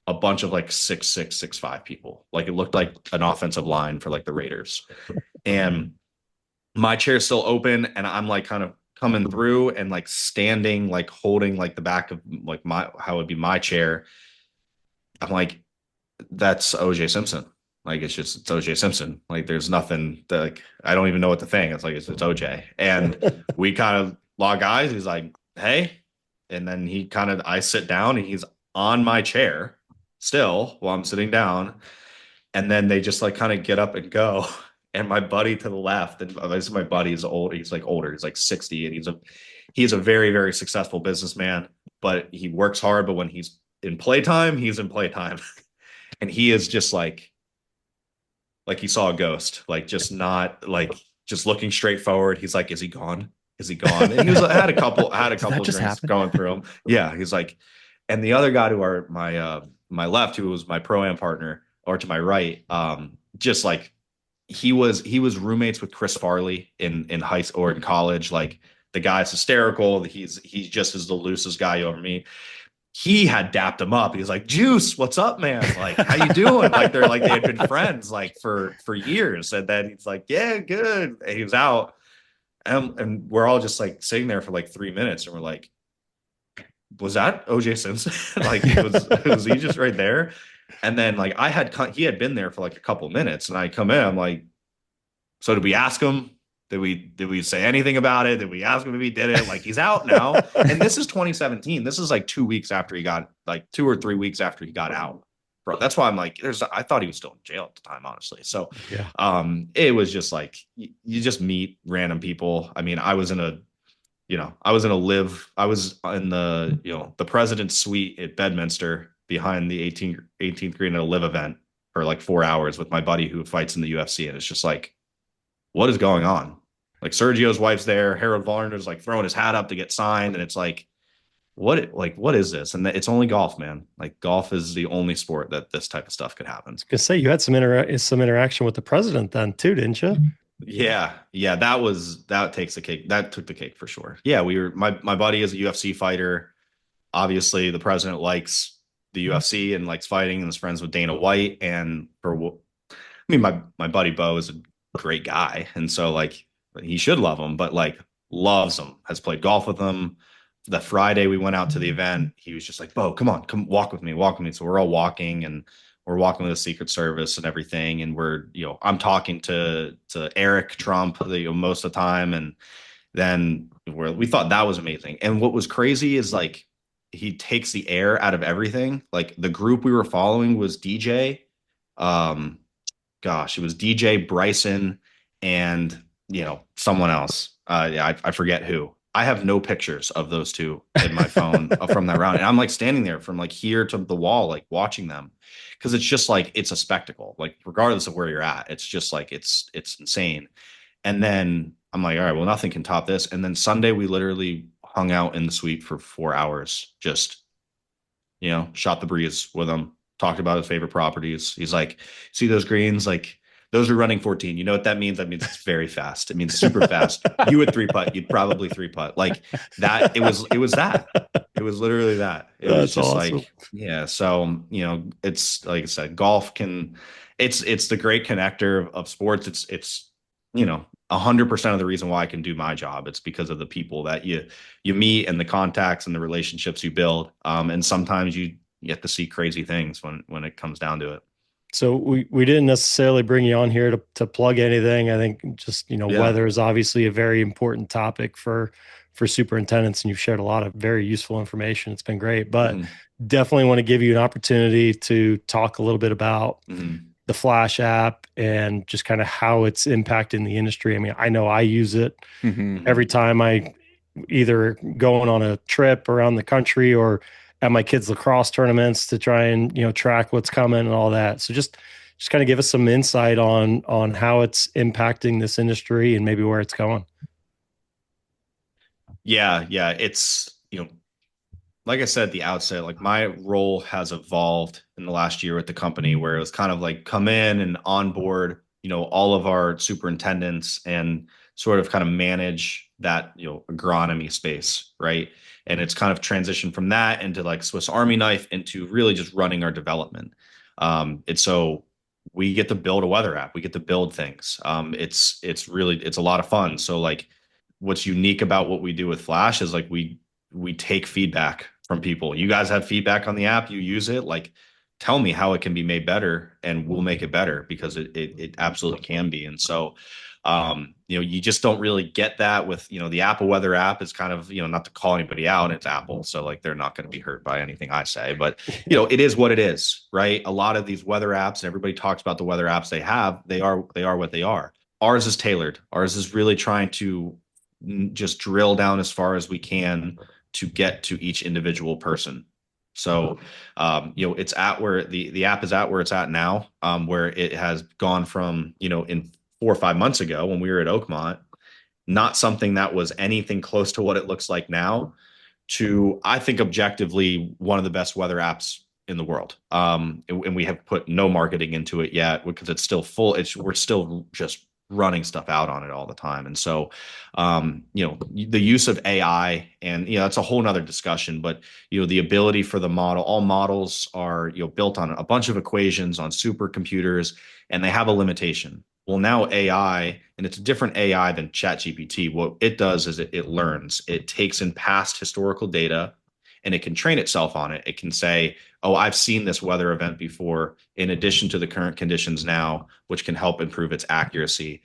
a bunch of like 6'6", 6'5" people. Like, it looked like an offensive line for like the Raiders. And my chair's still open, and I'm like kind of coming through and like standing, like holding like the back of like how it would be my chair. I'm like, that's OJ Simpson. Like, it's OJ Simpson. Like, there's nothing that, like, I don't even know what to think. It's like, it's OJ. And we kind of lock eyes. He's like, hey. And then I sit down, and he's on my chair still while I'm sitting down. And then they just like kind of get up and go. And my buddy to the left, and my buddy is old. He's like older. He's like 60, and he's a very, very successful businessman, but he works hard. But when he's in playtime, he's in playtime. And he is just like he saw a ghost, like just not like just looking straight forward. He's like, is he gone? Is he gone? And he had a couple drinks happen? going through him. Yeah. He's like, and the other guy to my left, who was my pro-am partner, or to my right, just like, he was roommates with Chris Farley in high school or in college. Like, the guy's hysterical. He's just as the loosest guy you ever meet. He had dapped him up. He was like, Juice, what's up, man? Like, how you doing? Like, they had been friends like for years. And then he's like, yeah, good. And he was out. And we're all just like sitting there for like 3 minutes, and we're like, was that OJ Simpson? Like, was he just right there? And then like he had been there for like a couple of minutes, and I come in, I'm like, so did we ask him? Did we say anything about it? Did we ask him if he did it? Like he's out now. And this is 2017. This is like 2 weeks after he got like 2 or 3 weeks after he got out. Bro, that's why I'm like, I thought he was still in jail at the time, honestly. So Yeah. it was just like you just meet random people. I mean, I was in the, the president's suite at Bedminster behind the 18th green at a live event for like 4 hours with my buddy who fights in the UFC. And it's just like, what is going on? Like Sergio's wife's there. Harold Varner's like throwing his hat up to get signed. And it's like, what is this? And it's only golf, man. Like golf is the only sport that this type of stuff could happen. Gonna say you had some interaction with the president then too, didn't you? Yeah. That takes the cake. That took the cake for sure. Yeah. My buddy is a UFC fighter. Obviously the president likes the UFC and likes fighting and is friends with Dana White. And my buddy Bo is a great guy. And so like, he should love him, but like loves him, has played golf with him. The Friday we went out to the event, he was just like, Bo, come on, come walk with me. So we're all walking and we're walking with the Secret Service and everything. And I'm talking to Eric Trump most of the time. And then we thought that was amazing. And what was crazy is like, he takes the air out of everything. Like the group we were following was DJ. It was DJ, Bryson, and someone else. I forget who. I have no pictures of those two in my phone from that round. And I'm like standing there from like here to the wall, like watching them. Cause it's just like, it's a spectacle, like regardless of where you're at, it's just like, it's insane. And then I'm like, all right, well, nothing can top this. And then Sunday we literally hung out in the suite for 4 hours, just, shot the breeze with him, talked about his favorite properties. He's like, see those greens? Like, those are running 14. You know what that means? That means it's very fast. It means super fast. You would 3-putt. You'd probably 3-putt. Like that. It was that. It was literally that. It was just awesome. like, yeah. So, it's like I said, golf it's the great connector of sports. It's 100% of the reason why I can do my job. It's because of the people that you meet and the contacts and the relationships you build. And sometimes you get to see crazy things when it comes down to it. So we didn't necessarily bring you on here to plug anything. I think just, weather is obviously a very important topic for superintendents, and you've shared a lot of very useful information. It's been great, but definitely want to give you an opportunity to talk a little bit about the Flash app and just kind of how it's impacting the industry. I mean, I know I use it every time I either going on a trip around the country or at my kids' lacrosse tournaments to try and, track what's coming and all that. So just kind of give us some insight on how it's impacting this industry and maybe where it's going. Yeah. It's, like I said at the outset, like my role has evolved in the last year with the company, where it was kind of like come in and onboard, all of our superintendents and sort of kind of manage that, agronomy space. Right. And it's kind of transitioned from that into like Swiss Army knife into really just running our development. And so we get to build a weather app. We get to build things. It's a lot of fun. So like what's unique about what we do with Flash is like we take feedback from people. You guys have feedback on the app, you use it, like tell me how it can be made better and we'll make it better, because it absolutely can be. And so you just don't really get that with, the Apple weather app is kind of, not to call anybody out, it's Apple. So like, they're not going to be hurt by anything I say, but it is what it is, right? A lot of these weather apps, and everybody talks about the weather apps they have, they are what they are. Ours is tailored. Ours is really trying to just drill down as far as we can to get to each individual person. So, it's at where the app is at where it's at now, where it has gone from, in 4 or 5 months ago when we were at Oakmont, not something that was anything close to what it looks like now, to, I think, objectively one of the best weather apps in the world. And we have put no marketing into it yet because it's still full. We're still just running stuff out on it all the time. And so, the use of AI, and, that's a whole nother discussion, but, the ability for the model, all models are, built on a bunch of equations on supercomputers, and they have a limitation. Well, now AI, and it's a different AI than ChatGPT. What it does is it learns. It takes in past historical data and it can train itself on it. It can say, oh, I've seen this weather event before in addition to the current conditions now, which can help improve its accuracy.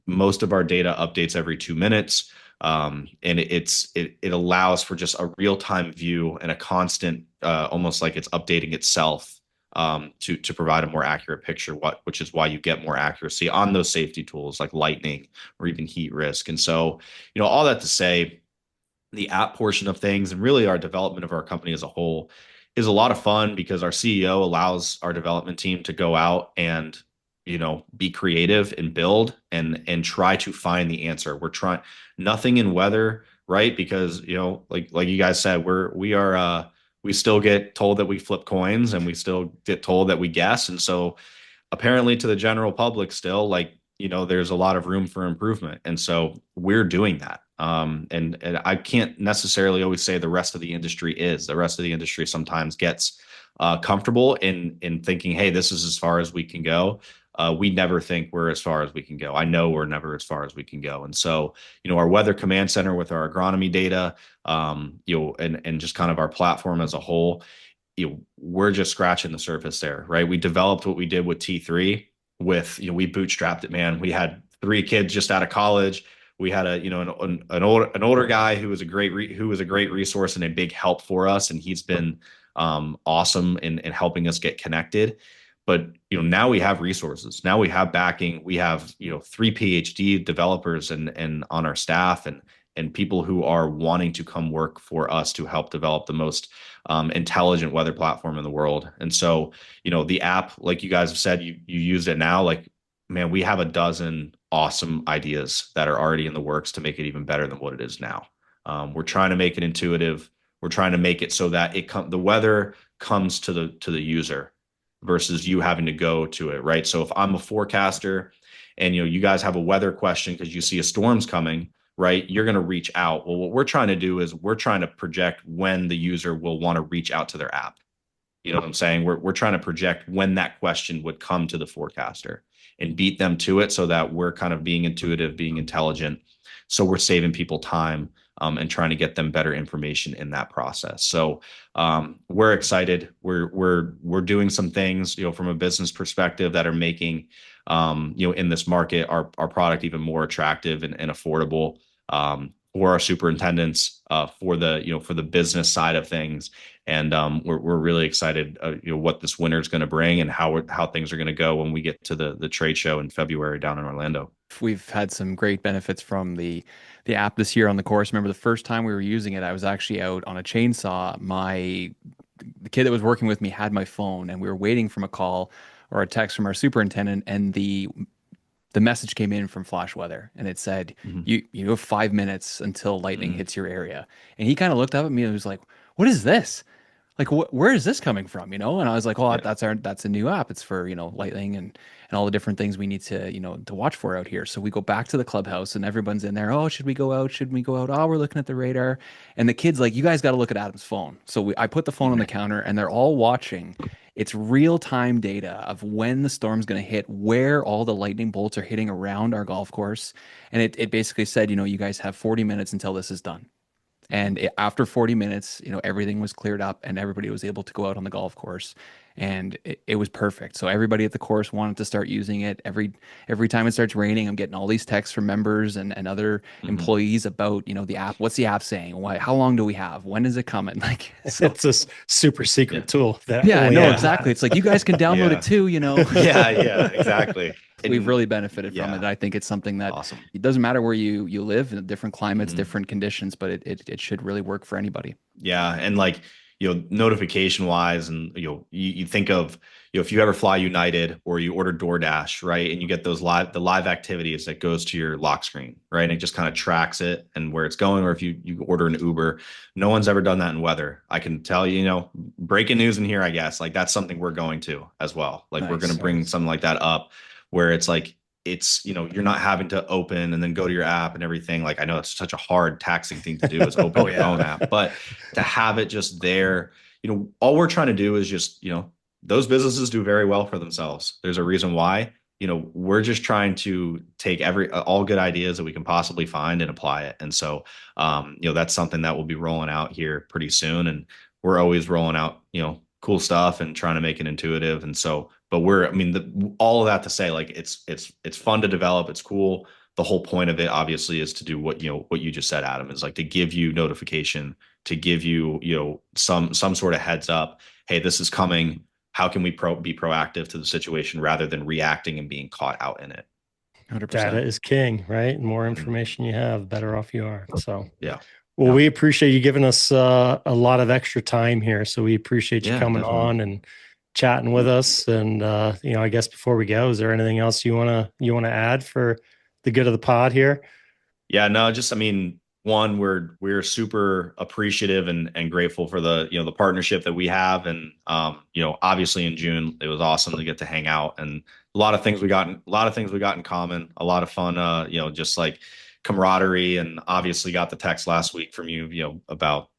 Most of our data updates every 2 minutes. And it allows for just a real-time view and a constant, almost like it's updating itself, to provide a more accurate picture, which is why you get more accuracy on those safety tools like lightning or even heat risk. And so, all that to say, the app portion of things and really our development of our company as a whole is a lot of fun because our CEO allows our development team to go out and, be creative and build and try to find the answer. We're trying nothing in weather, right? Because, like you guys said, we still get told that we flip coins and we still get told that we guess. And so apparently to the general public still, there's a lot of room for improvement. And so we're doing that. And I can't necessarily always say the rest of the industry is. The rest of the industry sometimes gets comfortable in thinking, hey, this is as far as we can go. We never think we're as far as we can go. I know we're never as far as we can go. And so, our weather command center with our agronomy data, and just kind of our platform as a whole, we're just scratching the surface there, right? We developed what we did with T3 with, we bootstrapped it, man. We had 3 kids just out of college. We had an older guy who was a great resource and a big help for us, and he's been awesome in helping us get connected. But now we have resources. Now we have backing. We have 3 PhD developers and on our staff and people who are wanting to come work for us to help develop the most intelligent weather platform in the world. And so the app, like you guys have said, you used it now. Like, man, we have a dozen awesome ideas that are already in the works to make it even better than what it is now. We're trying to make it intuitive. We're trying to make it so that the weather comes to the user versus you having to go to it, right? So if I'm a forecaster and you guys have a weather question because you see a storm's coming, right? You're going to reach out. Well, what we're trying to do is we're trying to project when the user will want to reach out to their app. You know what I'm saying? We're trying to project when that question would come to the forecaster and beat them to it so that we're kind of being intuitive, being intelligent. So we're saving people time and trying to get them better information in that process. So we're excited. We're doing some things, from a business perspective that are making, in this market, our product even more attractive and affordable for our superintendents, for the business side of things. And we're really excited, what this winter is going to bring and how things are going to go when we get to the trade show in February down in Orlando. We've had some great benefits from the app this year on the course. Remember the first time we were using it, I was actually out on a chainsaw. The kid that was working with me had my phone, and we were waiting from a call or a text from our superintendent, and the message came in from Flash Weather, and it said, you have 5 minutes until lightning hits your area. And he kind of looked up at me and was like, what is this? Like, where is this coming from? And I was like, well, that's a new app. It's for, lightning and all the different things we need to, to watch for out here. So we go back to the clubhouse and everyone's in there. Oh, should we go out? Shouldn't we go out? Oh, we're looking at the radar. And the kid's like, you guys got to look at Adam's phone. So I put the phone on the counter and they're all watching. It's real-time data of when the storm's going to hit, where all the lightning bolts are hitting around our golf course. And it basically said, you guys have 40 minutes until this is done. And after 40 minutes, everything was cleared up and everybody was able to go out on the golf course, and it was perfect. So everybody at the course wanted to start using it. Every time it starts raining, I'm getting all these texts from members and other employees about, the app. What's the app saying? How long do we have? When is it coming? So, it's a super secret tool. Exactly. It's like, you guys can download it too, Yeah, exactly. We've really benefited from it. I think it's something that it doesn't matter where you live in different climates, different conditions, but it should really work for anybody. Yeah. And notification wise, and you think of if you ever fly United or you order DoorDash, right, and you get the live activities that goes to your lock screen, right, and it just kind of tracks it and where it's going. Or if you order an Uber, no one's ever done that in weather. I can tell you, breaking news in here, I guess, that's something we're going to as well. We're going to bring something like that up, where it's you're not having to open and then go to your app and everything. I know it's such a hard taxing thing to do is open your own app, but to have it just there, all we're trying to do is just, those businesses do very well for themselves. There's a reason why, we're just trying to take all good ideas that we can possibly find and apply it. And so, that's something that we'll be rolling out here pretty soon. And we're always rolling out, cool stuff and trying to make it intuitive. And so, but all of that to say, like, it's fun to develop. It's cool. The whole point of it obviously is to do what you just said, Adam, is like to give you notification, to give you, some sort of heads up. Hey, this is coming. How can we be proactive to the situation rather than reacting and being caught out in it? 100%. Data is king, right? The more information you have, the better off you are. So, yeah. Well, we appreciate you giving us a lot of extra time here. So we appreciate you coming definitely on and chatting with us. And, I guess before we go, is there anything else you want to add for the good of the pod here? Yeah, no, just, one, we're super appreciative and grateful for the, the partnership that we have. And, obviously in June, it was awesome to get to hang out, and a lot of things we got in common, a lot of fun, just like camaraderie. And obviously got the text last week from you, about,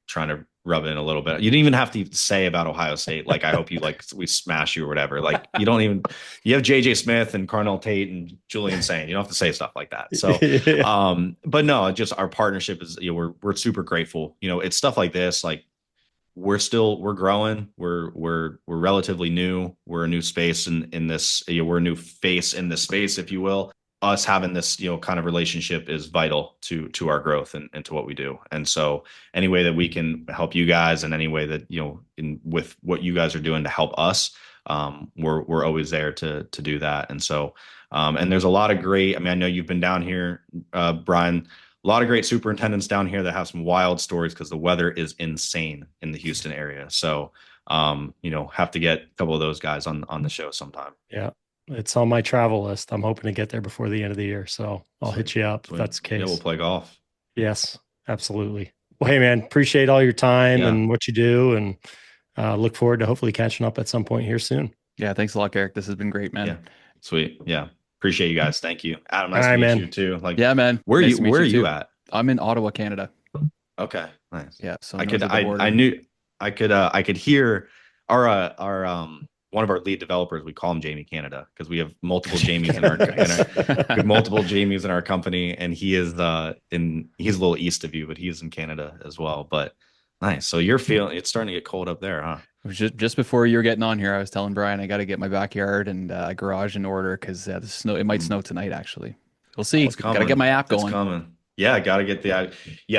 trying to rub in a little bit. You didn't even have to say about Ohio State. Like, I hope we smash you or whatever. Like, you have JJ Smith and Carnell Tate and Julian Sane. You don't have to say stuff like that. So, but no, just our partnership is, we're super grateful. It's stuff like this. Like, we're growing. We're relatively new. We're a new space in this, we're a new face in this space, if you will. Us having this, kind of relationship is vital to our growth and to what we do. And so any way that we can help you guys, and any way that, with what you guys are doing to help us, we're always there to do that. And so, and there's a lot of great, I know you've been down here, Brian, a lot of great superintendents down here that have some wild stories, because the weather is insane in the Houston area. So, have to get a couple of those guys on the show sometime. Yeah. It's on my travel list. I'm hoping to get there before the end of the year. So I'll hit you up if that's the case. Yeah, we'll play golf. Yes, absolutely. Well, hey man, appreciate all your time and what you do, and look forward to hopefully catching up at some point here soon. Yeah. Thanks a lot, Garrett. This has been great, man. Yeah. Sweet. Yeah. Appreciate you guys. Thank you. Adam, nice to meet you too. Like, yeah, man. Where are you at? I'm in Ottawa, Canada. Okay. Nice. Yeah. So I could hear our one of our lead developers, we call him Jamie Canada, because we have multiple Jamies in our company, and he's a little east of you, but he's in Canada as well. But nice. So it's starting to get cold up there, huh? It was just before you were getting on here, I was telling Brian I got to get my backyard and garage in order, because the snow, it might snow tonight. Actually, we'll see. Got to get my app going. It's coming. Yeah, got to get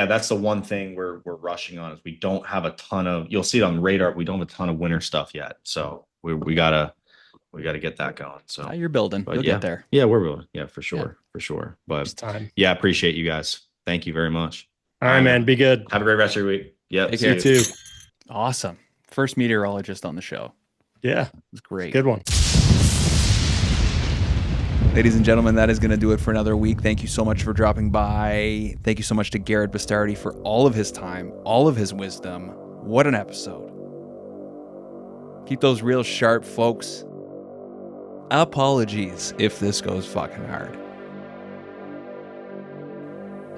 that's the one thing we're rushing on, is we don't have a ton of, you'll see it on radar, we don't have a ton of winter stuff yet. So we gotta get that going. So you're building. You'll get there. Yeah, we're building. Yeah, for sure. But it's time. Yeah, appreciate you guys. Thank you very much. All right, man. Be good. Have a great rest of your week. Yeah, you too. Awesome. First meteorologist on the show. Yeah, it was great. Good one. Ladies and gentlemen, that is going to do it for another week. Thank you so much for dropping by. Thank you so much to Garrett Bastardi for all of his time, all of his wisdom. What an episode. Keep those reels sharp, folks. Apologies if this goes fucking hard.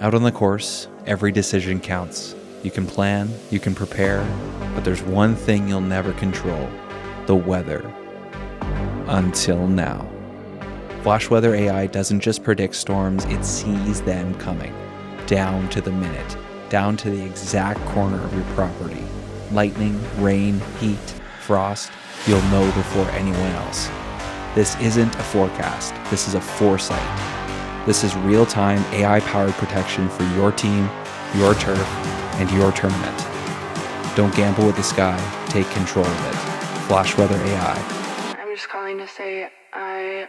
Out on the course, every decision counts. You can plan, you can prepare, but there's one thing you'll never control: the weather. Until now. Flash Weather AI doesn't just predict storms, it sees them coming. Down to the minute, down to the exact corner of your property. Lightning, rain, heat, frost, you'll know before anyone else. This isn't a forecast, this is a foresight. This is real-time AI-powered protection for your team, your turf, and your tournament. Don't gamble with the sky, take control of it. Flash Weather AI. I'm just calling to say I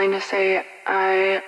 willing to say I